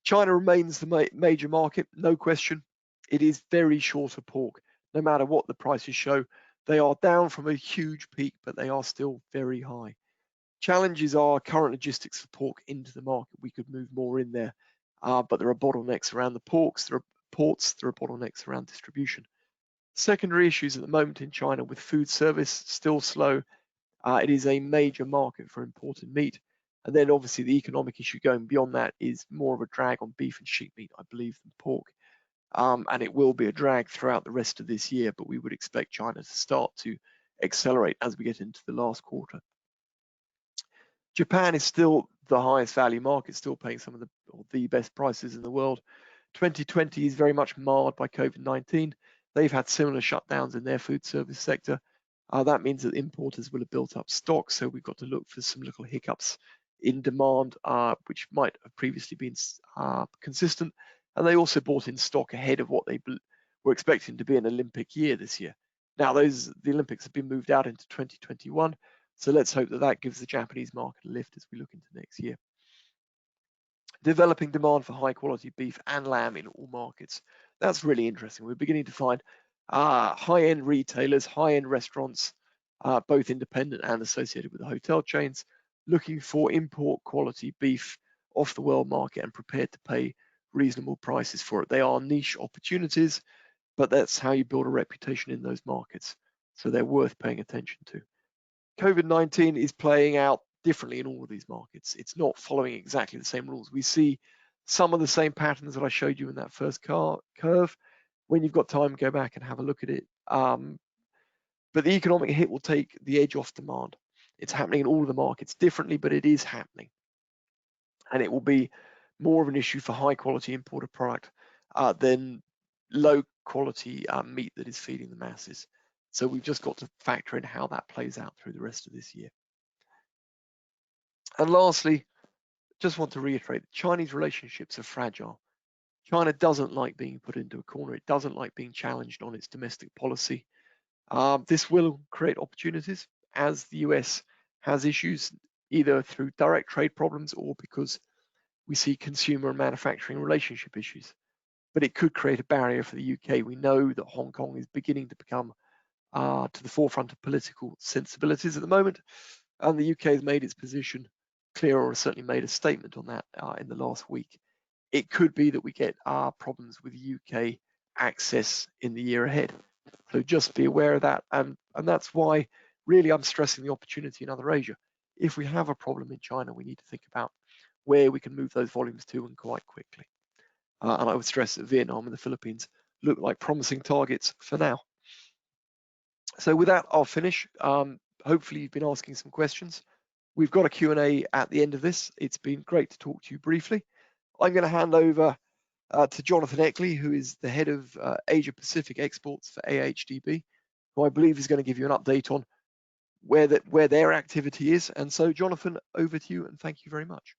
China remains the major market, no question. It is very short of pork, no matter what the prices show. They are down from a huge peak, but they are still very high. Challenges are current logistics for pork into the market. We could move more in there, but there are bottlenecks around the ports, there are bottlenecks around distribution. Secondary issues at the moment in China with food service still slow. It is a major market for imported meat. And then obviously the economic issue going beyond that is more of a drag on beef and sheep meat, I believe, than pork. And it will be a drag throughout the rest of this year, but we would expect China to start to accelerate as we get into the last quarter. Japan is still the highest value market, still paying some of the best prices in the world. 2020 is very much marred by COVID-19. They've had similar shutdowns in their food service sector. That means that importers will have built up stock, so we've got to look for some little hiccups in demand, which might have previously been consistent. And they also bought in stock ahead of what they were expecting to be an Olympic year this year. Now, the Olympics have been moved out into 2021, so let's hope that that gives the Japanese market a lift as we look into next year. Developing demand for high quality beef and lamb in all markets. That's really interesting. We're beginning to find high-end retailers, high-end restaurants, both independent and associated with the hotel chains, looking for import quality beef off the world market and prepared to pay reasonable prices for it. They are niche opportunities, but that's how you build a reputation in those markets. So they're worth paying attention to. COVID-19 is playing out differently in all of these markets. It's not following exactly the same rules. We see some of the same patterns that I showed you in that first curve. When you've got time, go back and have a look at it. But the economic hit will take the edge off demand. It's happening in all of the markets differently, but it is happening. And it will be more of an issue for high quality imported product than low quality meat that is feeding the masses. So we've just got to factor in how that plays out through the rest of this year. And lastly, just want to reiterate, Chinese relationships are fragile. China doesn't like being put into a corner. It doesn't like being challenged on its domestic policy. This will create opportunities as the US has issues, either through direct trade problems or because we see consumer and manufacturing relationship issues. But it could create a barrier for the UK. We know that Hong Kong is beginning to become to the forefront of political sensibilities at the moment, and the UK has made its position clear, or certainly made a statement on that in the last week. It could be that we get problems with UK access in the year ahead. So just be aware of that, and that's why really I'm stressing the opportunity in other Asia. If we have a problem in China, we need to think about where we can move those volumes to, and quite quickly. And I would stress that Vietnam and the Philippines look like promising targets for now. So with that, I'll finish. Hopefully you've been asking some questions. We've got a Q&A at the end of this. It's been great to talk to you briefly. I'm going to hand over to Jonathan Eckley, who is the head of Asia Pacific exports for AHDB, who I believe is going to give you an update on where their activity is. And so, Jonathan, over to you, and thank you very much.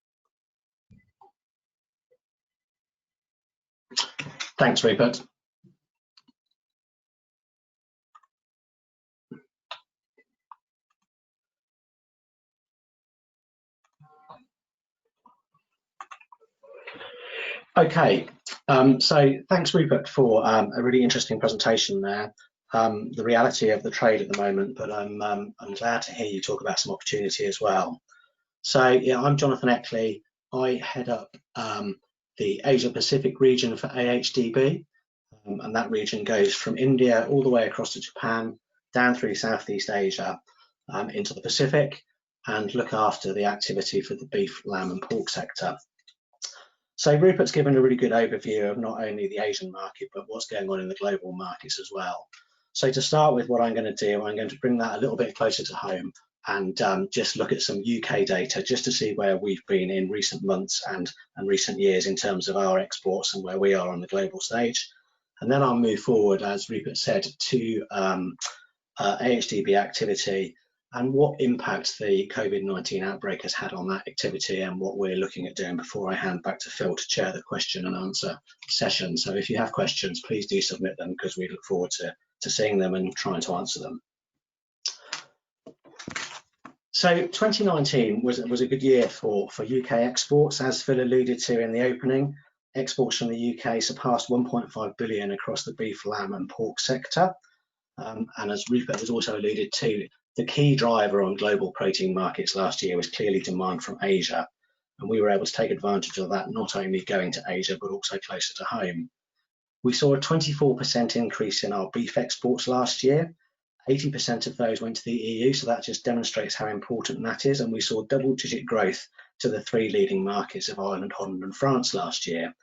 Thanks, Rupert. Okay, so thanks, Rupert, for a really interesting presentation there. The reality of the trade at the moment, but I'm glad to hear you talk about some opportunity as well. So yeah, I'm Jonathan Eckley. I head up the Asia Pacific region for AHDB, and that region goes from India all the way across to Japan, down through Southeast Asia, into the Pacific, and look after the activity for the beef, lamb and pork sector. So Rupert's given a really good overview of not only the Asian market, but what's going on in the global markets as well. So to start with, what I'm going to do, I'm going to bring that a little bit closer to home and just look at some UK data just to see where we've been in recent months and recent years in terms of our exports and where we are on the global stage. And then I'll move forward, as Rupert said, to AHDB activity and what impact the COVID-19 outbreak has had on that activity and what we're looking at doing before I hand back to Phil to chair the question and answer session. So if you have questions, please do submit them, because we look forward to seeing them and trying to answer them. So 2019 was a good year for UK exports. As Phil alluded to in the opening, exports from the UK surpassed 1.5 billion across the beef, lamb and pork sector. And as Rupert has also alluded to, the key driver on global protein markets last year was clearly demand from Asia. And we were able to take advantage of that, not only going to Asia, but also closer to home. We saw a 24% increase in our beef exports last year. 80% of those went to the EU, so that just demonstrates how important that is. And we saw double-digit growth to the three leading markets of Ireland, Holland and France last year.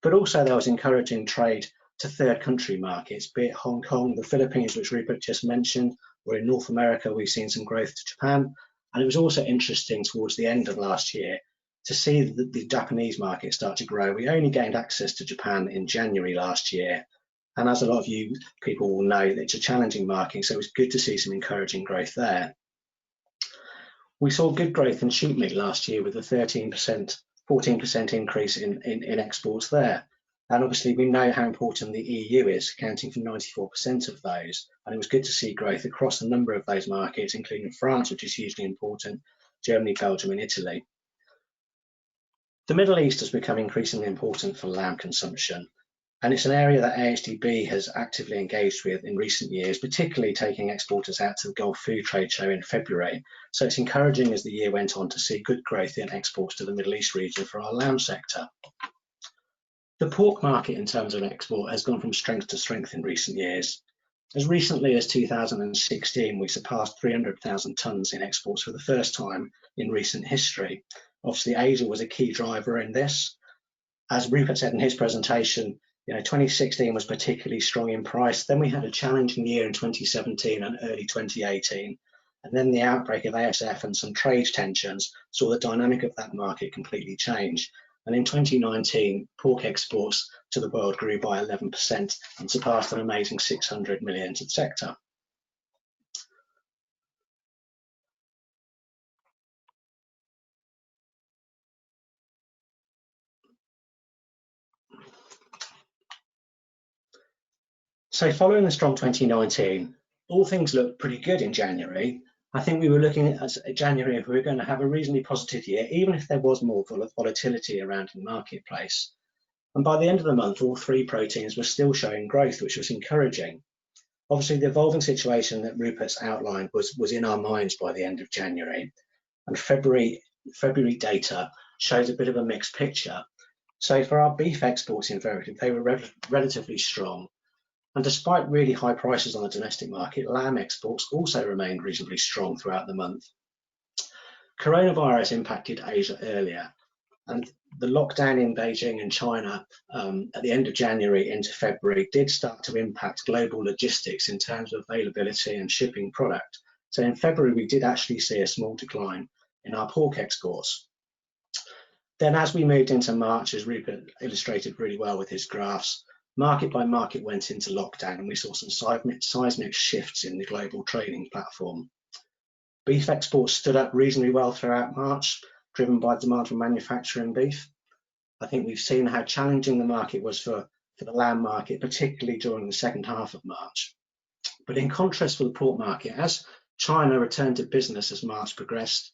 But also there was encouraging trade to third country markets, be it Hong Kong, the Philippines, which Rupert just mentioned, or in North America, we've seen some growth to Japan. And it was also interesting towards the end of last year to see the Japanese market start to grow. We only gained access to Japan in January last year. And as a lot of you people will know, it's a challenging market, so it's good to see some encouraging growth there. We saw good growth in sheep meat last year with a 14% increase in exports there. And obviously we know how important the EU is, accounting for 94% of those. And it was good to see growth across a number of those markets, including France, which is hugely important, Germany, Belgium and Italy. The Middle East has become increasingly important for lamb consumption. And it's an area that AHDB has actively engaged with in recent years, particularly taking exporters out to the Gulf Food Trade Show in February. So it's encouraging as the year went on to see good growth in exports to the Middle East region for our lamb sector. The pork market in terms of export has gone from strength to strength in recent years. As recently as 2016, we surpassed 300,000 tonnes in exports for the first time in recent history. Obviously, Asia was a key driver in this. As Rupert said in his presentation, 2016 was particularly strong in price. Then we had a challenging year in 2017 and early 2018. And then the outbreak of ASF and some trade tensions saw the dynamic of that market completely change. And in 2019, pork exports to the world grew by 11% and surpassed an amazing 600 million to the sector. So following the strong 2019, all things looked pretty good in January. I think we were looking at January if we were going to have a reasonably positive year, even if there was more volatility around in the marketplace. And by the end of the month, all three proteins were still showing growth, which was encouraging. Obviously, the evolving situation that Rupert's outlined was in our minds by the end of January. And February data shows a bit of a mixed picture. So for our beef exports in February, they were relatively strong. And despite really high prices on the domestic market, lamb exports also remained reasonably strong throughout the month. Coronavirus impacted Asia earlier, and the lockdown in Beijing and China at the end of January into February did start to impact global logistics in terms of availability and shipping product. So in February, we did actually see a small decline in our pork exports. Then as we moved into March, as Rupert illustrated really well with his graphs, market by market went into lockdown, and we saw some seismic shifts in the global trading platform. Beef exports stood up reasonably well throughout March, driven by demand for manufacturing beef. I think we've seen how challenging the market was for the lamb market, particularly during the second half of March. But in contrast for the pork market, as China returned to business as March progressed,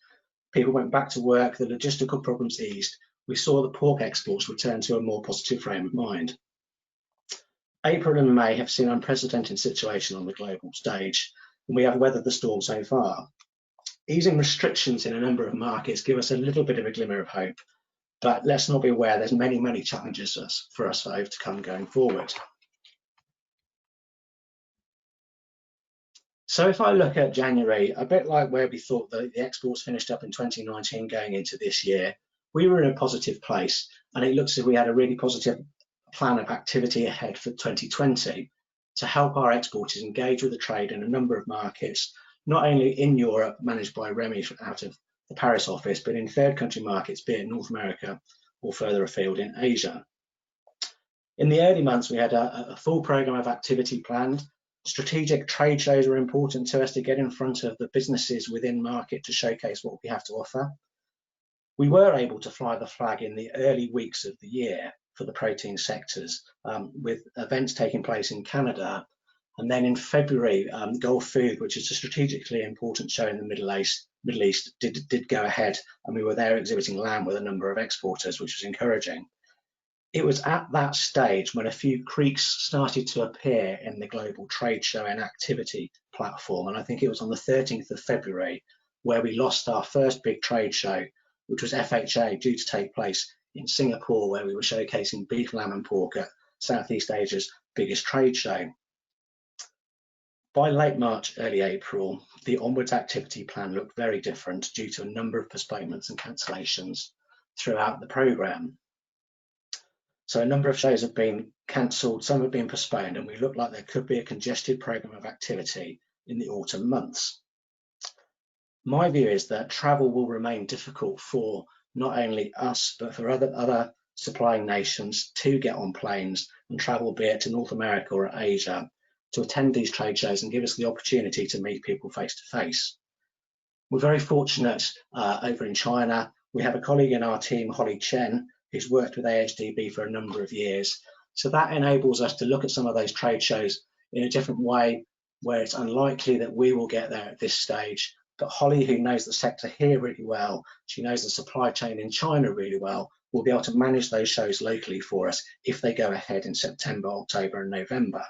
people went back to work, the logistical problems eased, we saw the pork exports return to a more positive frame of mind. April and May have seen an unprecedented situation on the global stage, and we have weathered the storm so far. Easing restrictions in a number of markets give us a little bit of a glimmer of hope, but let's not be aware there's many challenges for us to overcome going forward. So if I look at January, a bit like where we thought the exports finished up in 2019 going into this year, we were in a positive place, and it looks as if we had a really positive plan of activity ahead for 2020 to help our exporters engage with the trade in a number of markets, not only in Europe, managed by Remy out of the Paris office, but in third country markets, be it North America or further afield in Asia. In the early months, we had a full program of activity planned. Strategic trade shows were important to us to get in front of the businesses within market to showcase what we have to offer. We were able to fly the flag in the early weeks of the year for the protein sectors, with events taking place in Canada. And then in February, Gulf Food, which is a strategically important show in the Middle East, did go ahead, and we were there exhibiting lamb with a number of exporters, which was encouraging. It was at that stage when a few creaks started to appear in the global trade show and activity platform, and I think it was on the 13th of February where we lost our first big trade show, which was FHA, due to take place in Singapore, where we were showcasing beef, lamb and pork at Southeast Asia's biggest trade show. By late March, early April, the onwards activity plan looked very different due to a number of postponements and cancellations throughout the programme. So a number of shows have been cancelled, some have been postponed, and we look like there could be a congested programme of activity in the autumn months. My view is that travel will remain difficult for not only us, but for other supplying nations to get on planes and travel, be it to North America or Asia, to attend these trade shows and give us the opportunity to meet people face to face. We're very fortunate over in China. We have a colleague in our team, Holly Chen, who's worked with AHDB for a number of years. So that enables us to look at some of those trade shows in a different way, where it's unlikely that we will get there at this stage. But Holly, who knows the sector here really well, she knows the supply chain in China really well, will be able to manage those shows locally for us if they go ahead in September, October and November.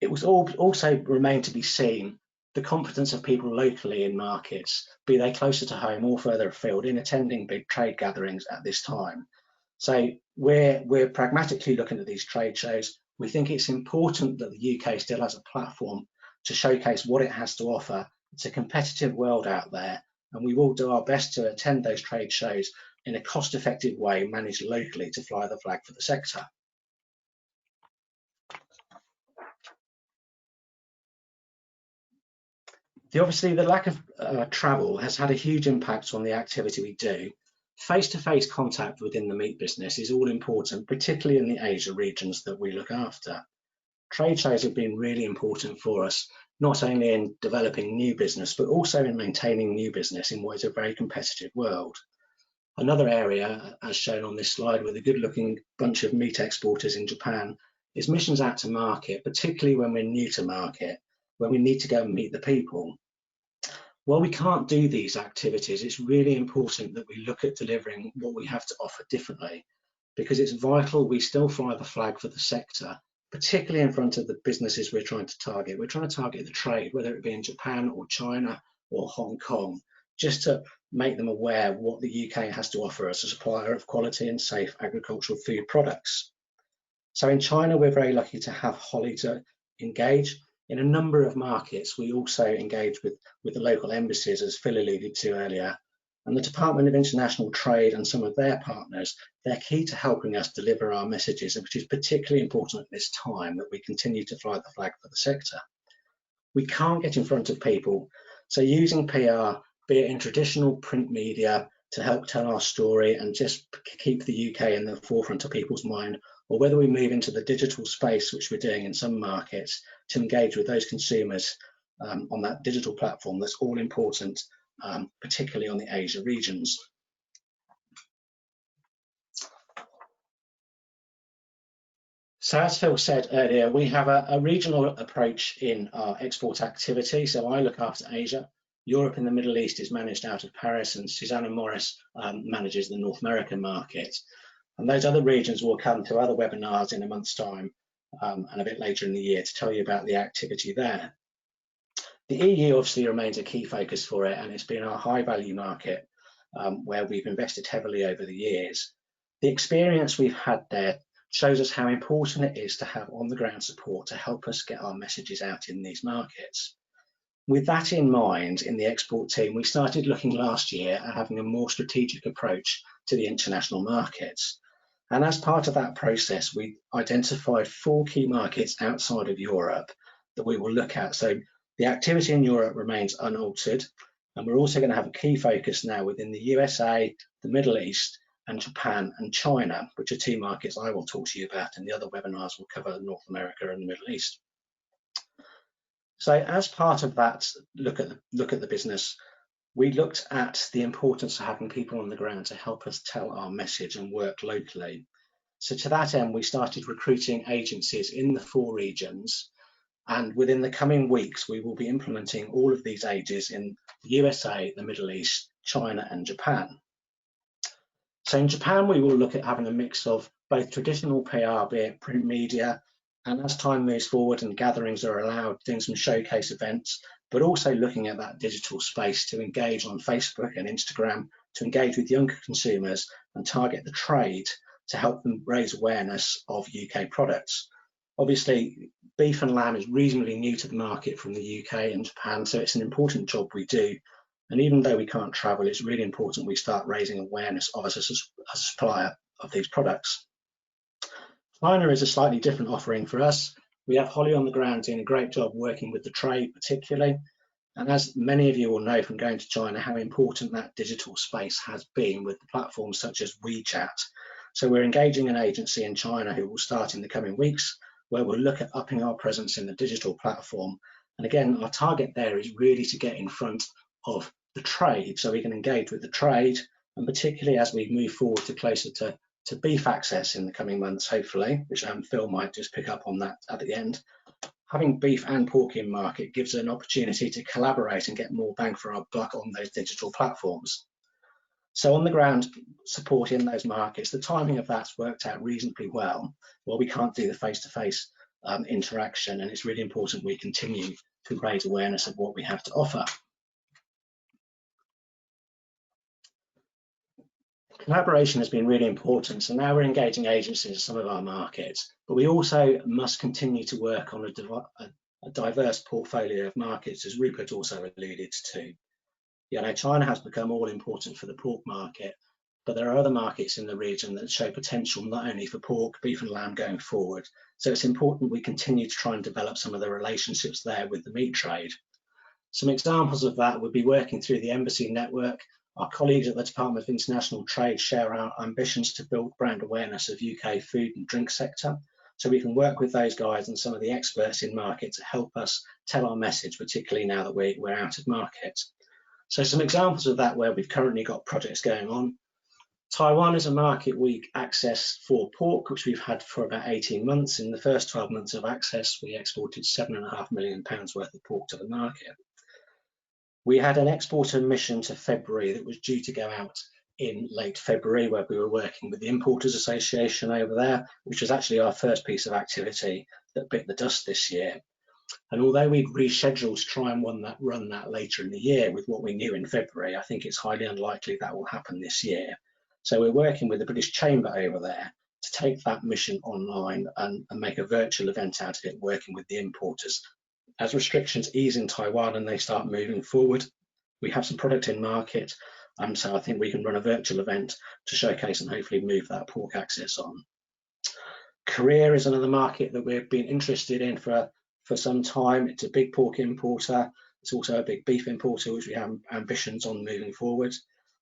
It was also remained to be seen the confidence of people locally in markets, be they closer to home or further afield, in attending big trade gatherings at this time. So we're pragmatically looking at these trade shows. We think it's important that the UK still has a platform to showcase what it has to offer. It's a competitive world out there, and we will do our best to attend those trade shows in a cost-effective way, managed locally, to fly the flag for the sector. Obviously, the lack of travel has had a huge impact on the activity we do. Face-to-face contact within the meat business is all important, particularly in the Asia regions that we look after. Trade shows have been really important for us, not only in developing new business, but also in maintaining new business in what is a very competitive world. Another area, as shown on this slide, with a good-looking bunch of meat exporters in Japan, is missions out to market, particularly when we're new to market, where we need to go and meet the people. While we can't do these activities, it's really important that we look at delivering what we have to offer differently, because it's vital we still fly the flag for the sector, particularly in front of the businesses we're trying to target. We're trying to target the trade, whether it be in Japan or China or Hong Kong, just to make them aware of what the UK has to offer as a supplier of quality and safe agricultural food products. So in China, we're very lucky to have Holly to engage. In a number of markets, we also engage with the local embassies, as Phil alluded to earlier, and the Department of International Trade and some of their partners. They're key to helping us deliver our messages, which is particularly important at this time that we continue to fly the flag for the sector. We can't get in front of people, so using PR, be it in traditional print media to help tell our story and just keep the UK in the forefront of people's mind, or whether we move into the digital space, which we're doing in some markets, to engage with those consumers on that digital platform, that's all important, particularly on the Asia regions. So as Phil said earlier, we have a regional approach in our export activity. So I look after Asia. Europe and the Middle East is managed out of Paris, and Susanna Morris manages the North American market. And those other regions will come to other webinars in a month's time and a bit later in the year to tell you about the activity there. The EU obviously remains a key focus for it, and it's been our high value market where we've invested heavily over the years. The experience we've had there shows us how important it is to have on the ground support to help us get our messages out in these markets. With that in mind, in the export team, we started looking last year at having a more strategic approach to the international markets. And as part of that process, we identified 4 key markets outside of Europe that we will look at. So the activity in Europe remains unaltered, and we're also going to have a key focus now within the USA, the Middle East, and Japan and China, which are 2 markets I will talk to you about, and the other webinars will cover North America and the Middle East. So as part of that look at the business, we looked at the importance of having people on the ground to help us tell our message and work locally. So to that end, we started recruiting agencies in the 4 regions, and within the coming weeks, we will be implementing all of these agencies in the USA, the Middle East, China, and Japan. So in Japan, we will look at having a mix of both traditional PR, be it print media, and as time moves forward and gatherings are allowed, doing some showcase events, but also looking at that digital space to engage on Facebook and Instagram, to engage with younger consumers and target the trade to help them raise awareness of UK products. Obviously, beef and lamb is reasonably new to the market from the UK and Japan, so it's an important job we do. And even though we can't travel, it's really important we start raising awareness of us as a supplier of these products. China is a slightly different offering for us. We have Holly on the ground doing a great job working with the trade particularly. And as many of you will know from going to China, how important that digital space has been with the platforms such as WeChat. So we're engaging an agency in China who will start in the coming weeks, where we'll look at upping our presence in the digital platform. And again, our target there is really to get in front of the trade so we can engage with the trade, and particularly as we move forward to closer to beef access in the coming months, hopefully, which Phil might just pick up on that at the end. Having beef and pork in market gives an opportunity to collaborate and get more bang for our buck on those digital platforms. So on the ground support in those markets, the timing of that's worked out reasonably well. Well, we can't do the face-to-face interaction, and it's really important we continue to raise awareness of what we have to offer. Collaboration has been really important, so now we're engaging agencies in some of our markets, but we also must continue to work on a diverse portfolio of markets, as Rupert also alluded to. You know, China has become all important for the pork market, but there are other markets in the region that show potential not only for pork, beef and lamb going forward. So it's important we continue to try and develop some of the relationships there with the meat trade. Some examples of that would be working through the embassy network, Our colleagues at the Department of International Trade share our ambitions to build brand awareness of UK food and drink sector. So we can work with those guys and some of the experts in market to help us tell our message, particularly now that we're out of market. So some examples of that where we've currently got projects going on. Taiwan is a market we access for pork, which we've had for about 18 months. In the first 12 months of access, we exported £7.5 million worth of pork to the market. We had an exporter mission to February that was due to go out in late February, where we were working with the Importers Association over there, which was actually our first piece of activity that bit the dust this year. And although we'd rescheduled to try and run that later in the year with what we knew in February, I think it's highly unlikely that will happen this year. So we're working with the British Chamber over there to take that mission online and make a virtual event out of it, working with the importers. As restrictions ease in Taiwan and they start moving forward, we have some product in market, so I think we can run a virtual event to showcase and hopefully move that pork access on. Korea is another market that we've been interested in for some time. It's a big pork importer. It's also a big beef importer, which we have ambitions on moving forward.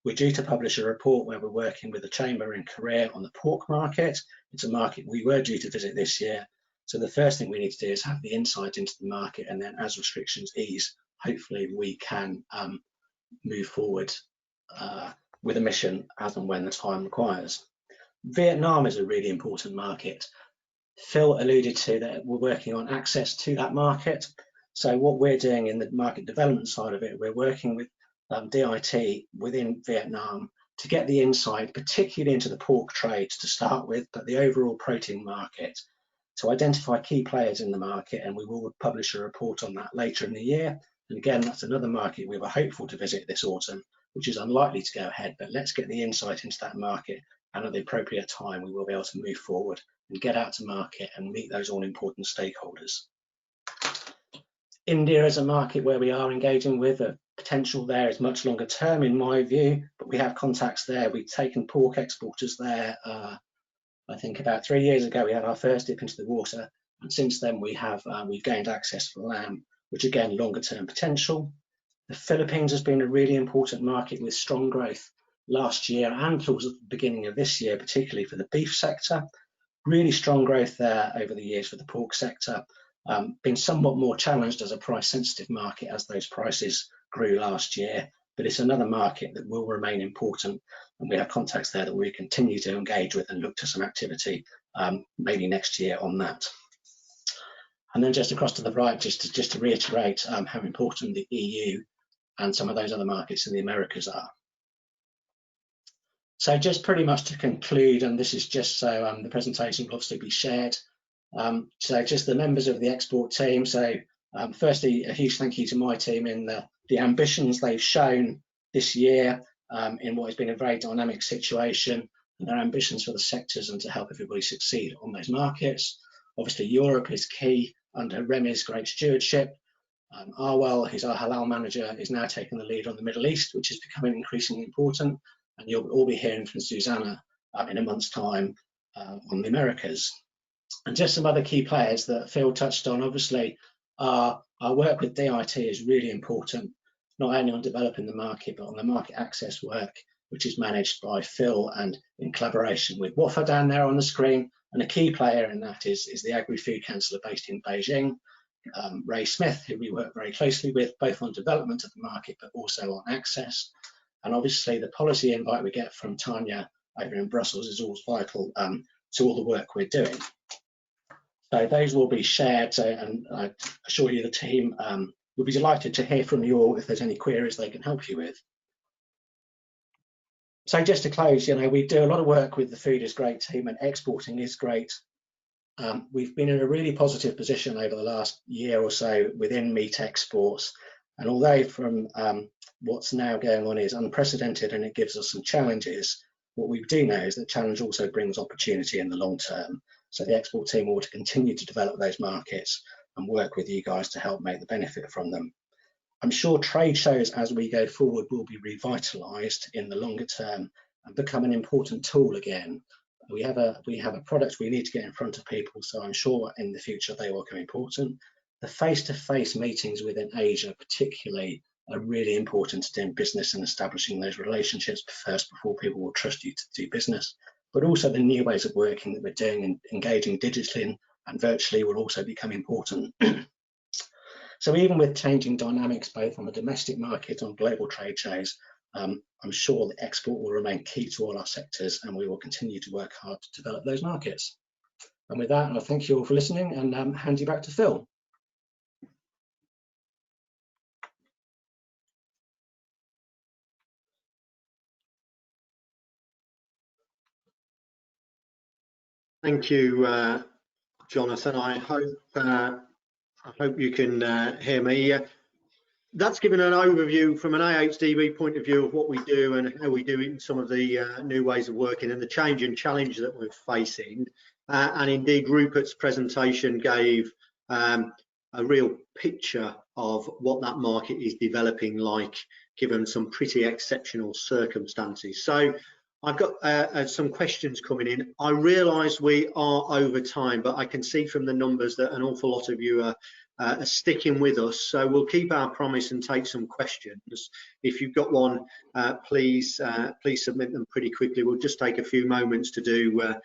We're due to publish a report where we're working with the Chamber in Korea on the pork market. It's a market we were due to visit this year. So the first thing we need to do is have the insight into the market, and then as restrictions ease, hopefully we can move forward with a mission as and when the time requires. Vietnam is a really important market. Phil alluded to that we're working on access to that market. So what we're doing in the market development side of it, we're working with DIT within Vietnam to get the insight, particularly into the pork trade to start with, but the overall protein market, to identify key players in the market, and we will publish a report on that later in the year. And again, that's another market we were hopeful to visit this autumn, which is unlikely to go ahead, but let's get the insight into that market, and at the appropriate time we will be able to move forward and get out to market and meet those all important stakeholders. India is a market where we are engaging with. The potential there is much longer term in my view, but we have contacts there. We've taken pork exporters there. I think about 3 years ago we had our first dip into the water, and since then we've gained access for lamb, which again, longer term potential. The Philippines has been a really important market with strong growth last year and towards the beginning of this year, particularly for the beef sector. Really strong growth there over the years for the pork sector. Been somewhat more challenged as a price sensitive market as those prices grew last year, but it's another market that will remain important, and we have contacts there that we continue to engage with and look to some activity maybe next year on that. And then just across to the right, just to reiterate how important the EU and some of those other markets in the Americas are. So just pretty much to conclude, and this is just so the presentation will obviously be shared. So just the members of the export team. So firstly, a huge thank you to my team in the ambitions they've shown this year in what has been a very dynamic situation, and their ambitions for the sectors and to help everybody succeed on those markets. Obviously, Europe is key under Remy's great stewardship. Arwell, who's our halal manager, is now taking the lead on the Middle East, which is becoming increasingly important. And you'll all be hearing from Susanna in a month's time on the Americas. And just some other key players that Phil touched on, obviously, our work with DIT is really important, not only on developing the market, but on the market access work, which is managed by Phil and in collaboration with WAFA down there on the screen. And a key player in that is the Agri-Food Councillor based in Beijing, Ray Smith, who we work very closely with, both on development of the market, but also on access. And obviously the policy invite we get from Tanya over in Brussels is always vital to all the work we're doing. So those will be shared, and I assure you the team will be delighted to hear from you all if there's any queries they can help you with. So just to close, we do a lot of work with the Food is Great team, and exporting is great. We've been in a really positive position over the last year or so within meat exports, and although from what's now going on is unprecedented and it gives us some challenges, what we do know is that challenge also brings opportunity in the long term. So the export team will continue to develop those markets and work with you guys to help make the benefit from them. I'm sure trade shows as we go forward will be revitalised in the longer term and become an important tool again. We have a product we need to get in front of people, so I'm sure in the future they will become important. The face-to-face meetings within Asia particularly are really important to doing business and establishing those relationships first before people will trust you to do business. But also the new ways of working that we're doing and engaging digitally and virtually will also become important. So even with changing dynamics both on the domestic market and global trade shows, I'm sure that export will remain key to all our sectors, and we will continue to work hard to develop those markets. And with that, I thank you all for listening and hand you back to Phil. Thank you, Jonathan. I hope you can hear me. That's given an overview from an AHDB point of view of what we do and how we do it in some of the new ways of working and the change and challenge that we're facing. And indeed, Rupert's presentation gave a real picture of what that market is developing like, given some pretty exceptional circumstances. So I've got some questions coming in. I realise we are over time, but I can see from the numbers that an awful lot of you are sticking with us. So we'll keep our promise and take some questions. If you've got one, please submit them pretty quickly. We'll just take a few moments to do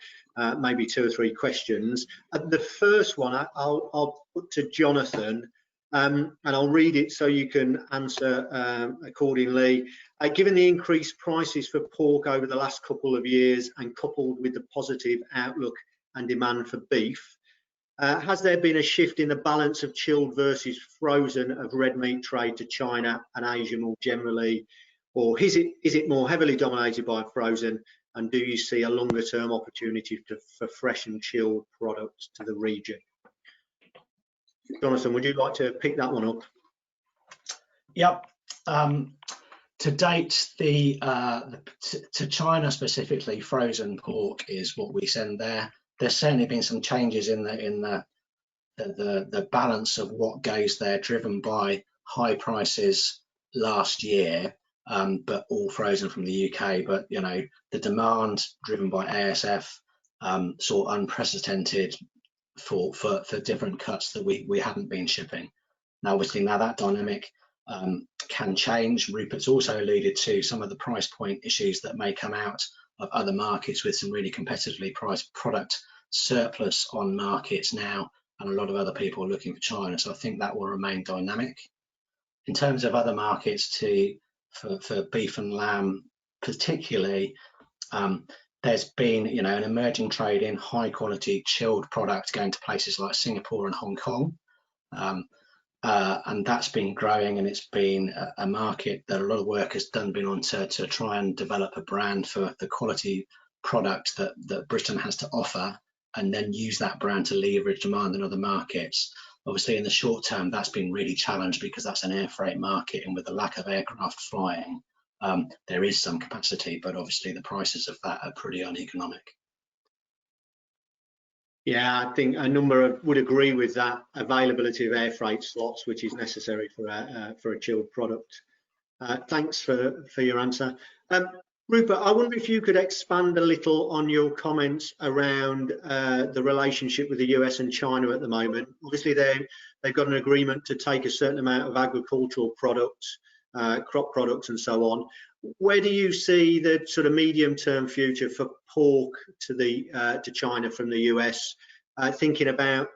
maybe 2 or 3 questions. The first one I'll put to Jonathan, and I'll read it so you can answer accordingly. Given the increased prices for pork over the last couple of years and coupled with the positive outlook and demand for beef, has there been a shift in the balance of chilled versus frozen of red meat trade to China and Asia more generally, or is it more heavily dominated by frozen? And do you see a longer term opportunity for fresh and chilled products to the region? Jonathan, would you like to pick that one up? Yep. To date, to China specifically, frozen pork is what we send there. There's certainly been some changes in the balance of what goes there, driven by high prices last year, but all frozen from the UK. But you know, the demand driven by ASF saw unprecedented for different cuts that we hadn't been shipping. Now obviously now that dynamic can change. Rupert's also alluded to some of the price point issues that may come out of other markets with some really competitively priced product surplus on markets now, and a lot of other people are looking for China. So I think that will remain dynamic. In terms of other markets for beef and lamb particularly, there's been, you know, an emerging trade in high quality chilled product going to places like Singapore and Hong Kong. And that's been growing, and it's been a market that a lot of work has been on to try and develop a brand for the quality product that Britain has to offer, and then use that brand to leverage demand in other markets. Obviously, in the short term, that's been really challenged because that's an air freight market, and with the lack of aircraft flying, there is some capacity, but obviously the prices of that are pretty uneconomic. Yeah, I think a number would agree with that. Availability of air freight slots, which is necessary for a chilled product. Thanks for your answer. Rupert, I wonder if you could expand a little on your comments around the relationship with the US and China at the moment. Obviously, they've got an agreement to take a certain amount of agricultural products, crop products and so on. Where do you see the sort of medium-term future for pork to China from the US? Thinking about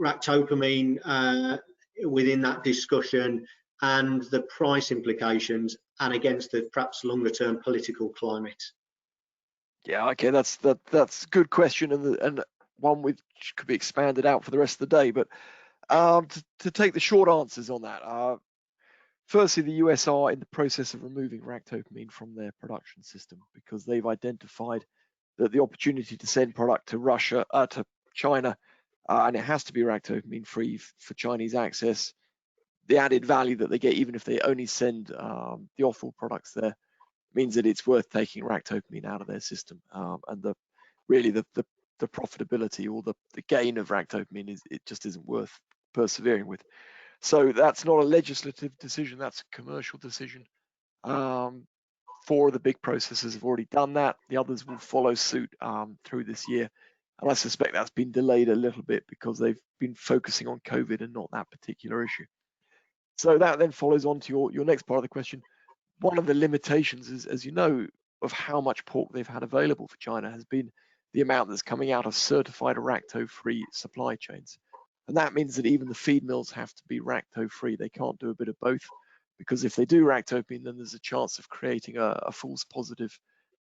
ractopamine within that discussion and the price implications, and against the perhaps longer-term political climate. Yeah, okay, that's a good question, and one which could be expanded out for the rest of the day. But to take the short answers on that. Firstly, the US are in the process of removing ractopamine from their production system because they've identified that the opportunity to send product to Russia, to China, and it has to be ractopamine free for Chinese access. The added value that they get, even if they only send the offal products there, means that it's worth taking ractopamine out of their system. And the profitability or the gain of ractopamine it just isn't worth persevering with. So that's not a legislative decision, that's a commercial decision. 4 of the big processors have already done that. The others will follow suit through this year. And I suspect that's been delayed a little bit because they've been focusing on COVID and not that particular issue. So that then follows on to your next part of the question. One of the limitations is, as you know, of how much pork they've had available for China has been the amount that's coming out of certified racto-free supply chains. And that means that even the feed mills have to be racto-free. They can't do a bit of both, because if they do racto-free, then there's a chance of creating a false positive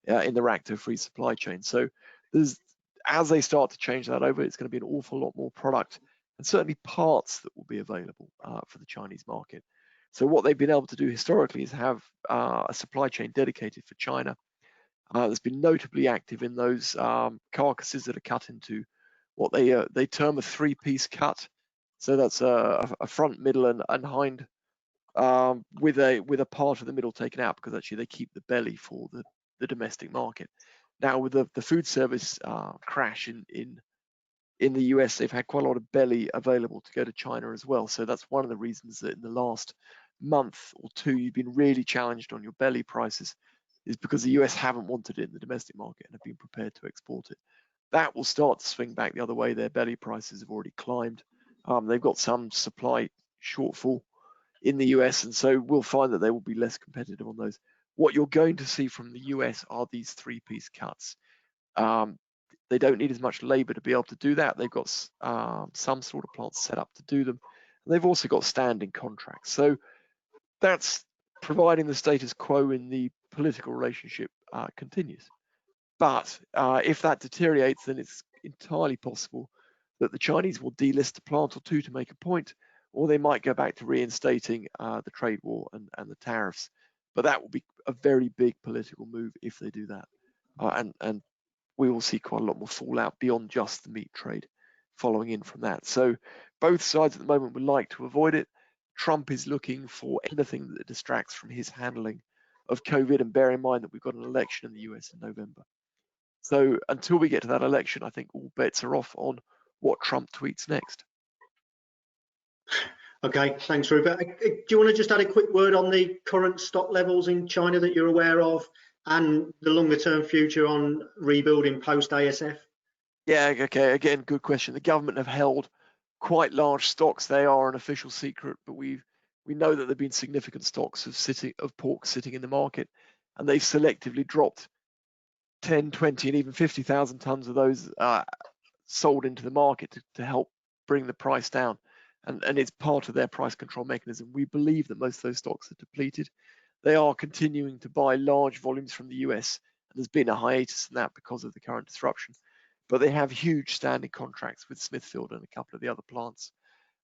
in the racto-free supply chain. So as they start to change that over, it's going to be an awful lot more product and certainly parts that will be available for the Chinese market. So what they've been able to do historically is have a supply chain dedicated for China. That's been notably active in those carcasses that are cut into what they term a three-piece cut. So that's a front, middle, and hind, with a part of the middle taken out, because actually they keep the belly for the domestic market. Now with the food service crash in the US, they've had quite a lot of belly available to go to China as well. So that's one of the reasons that in the last month or two you've been really challenged on your belly prices, is because the US haven't wanted it in the domestic market and have been prepared to export it. That will start to swing back the other way. Their belly prices have already climbed. They've got some supply shortfall in the US, and so we'll find that they will be less competitive on those. What you're going to see from the US are these three-piece cuts. They don't need as much labor to be able to do that. They've got some sort of plants set up to do them. And they've also got standing contracts. So that's providing the status quo in the political relationship continues. But if that deteriorates, then it's entirely possible that the Chinese will delist a plant or two to make a point, or they might go back to reinstating the trade war and the tariffs. But that will be a very big political move if they do that. And we will see quite a lot more fallout beyond just the meat trade following in from that. So both sides at the moment would like to avoid it. Trump is looking for anything that distracts from his handling of COVID, and bear in mind that we've got an election in the US in November. So until we get to that election, I think all bets are off on what Trump tweets next. Okay, thanks, Rupert. Do you want to just add a quick word on the current stock levels in China that you're aware of, and the longer term future on rebuilding post ASF? Yeah, okay, again, good question. The government have held quite large stocks. They are an official secret, but we know that there have been significant stocks of pork sitting in the market, and they've selectively dropped 10, 20, and even 50,000 tons of those sold into the market to help bring the price down. And it's part of their price control mechanism. We believe that most of those stocks are depleted. They are continuing to buy large volumes from the US, and there's been a hiatus in that because of the current disruption. But they have huge standing contracts with Smithfield and a couple of the other plants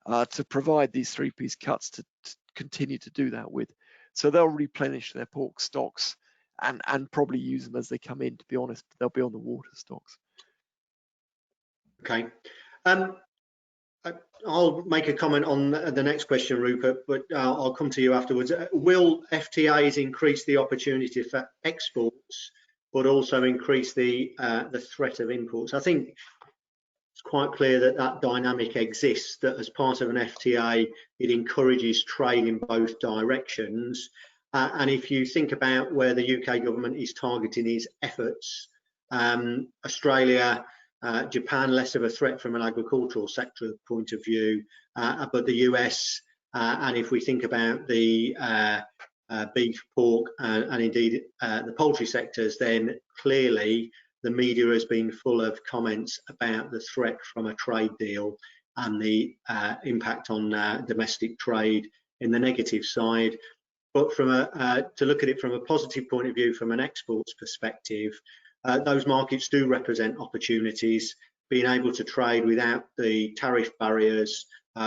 to provide these three-piece cuts to continue to do that with. So they'll replenish their pork stocks and probably use them as they come in. To be honest, they'll be on the water stocks. Okay. I'll make a comment on the next question, Rupert, but I'll come to you afterwards. Will FTAs increase the opportunity for exports, but also increase the threat of imports? I think it's quite clear that that dynamic exists, that as part of an FTA, it encourages trade in both directions. And if you think about where the UK government is targeting its efforts, Australia, Japan, less of a threat from an agricultural sector point of view, but the US, and if we think about the beef, pork, and indeed the poultry sectors, then clearly the media has been full of comments about the threat from a trade deal and the impact on domestic trade in the negative side. But from to look at it from a positive point of view, from an exports perspective, those markets do represent opportunities. Being able to trade without the tariff barriers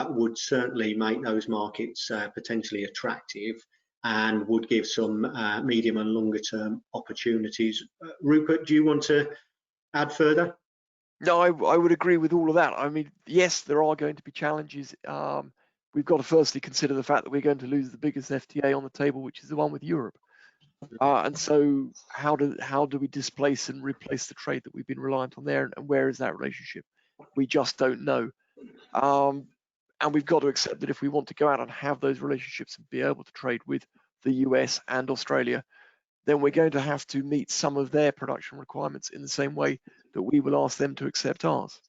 would certainly make those markets potentially attractive and would give some medium and longer term opportunities. Rupert, do you want to add further? No, I would agree with all of that. I mean, yes, there are going to be challenges. We've got to firstly consider the fact that we're going to lose the biggest FTA on the table, which is the one with Europe. And so how do we displace and replace the trade that we've been reliant on there, and where is that relationship? We just don't know. And we've got to accept that if we want to go out and have those relationships and be able to trade with the US and Australia, then we're going to have to meet some of their production requirements in the same way that we will ask them to accept ours.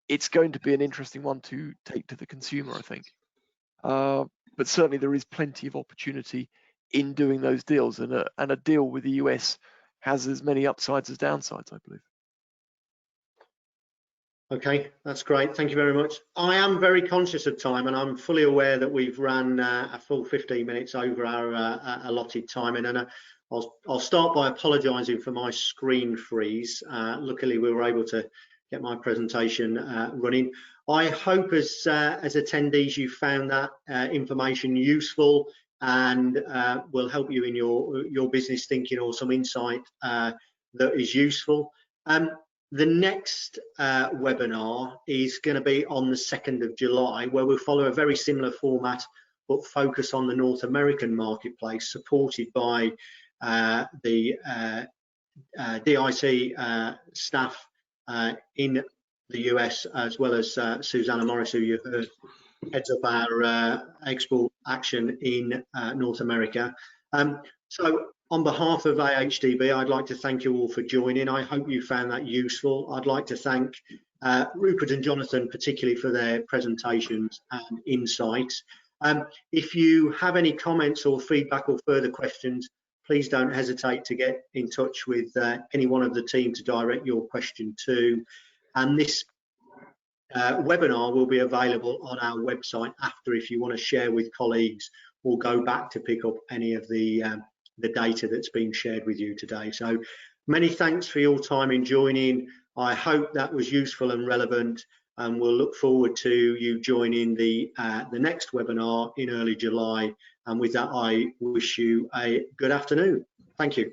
It's going to be an interesting one to take to the consumer, I think. but certainly there is plenty of opportunity in doing those deals, and a deal with the US has as many upsides as downsides, I believe. Okay, that's great. Thank you very much. I am very conscious of time, and I'm fully aware that we've ran a full 15 minutes over our allotted time. And I'll start by apologising for my screen freeze. Luckily, we were able to get my presentation running. I hope as attendees you found that information useful and will help you in your business thinking, or some insight that is useful. The next webinar is going to be on the 2nd of July, where we'll follow a very similar format, but focus on the North American marketplace, supported by the DIC staff in the US, as well as Susanna Morris, who you heard heads up our export action in North America. So on behalf of AHDB, I'd like to thank you all for joining. I hope you found that useful. I'd like to thank Rupert and Jonathan particularly for their presentations and insights. If you have any comments or feedback or further questions, please don't hesitate to get in touch with any one of the team to direct your question to. And this webinar will be available on our website after, if you want to share with colleagues or go back to pick up any of the data that's been shared with you today. So many thanks for your time in joining. I hope that was useful and relevant, and we'll look forward to you joining the next webinar in early July. And with that, I wish you a good afternoon. Thank you.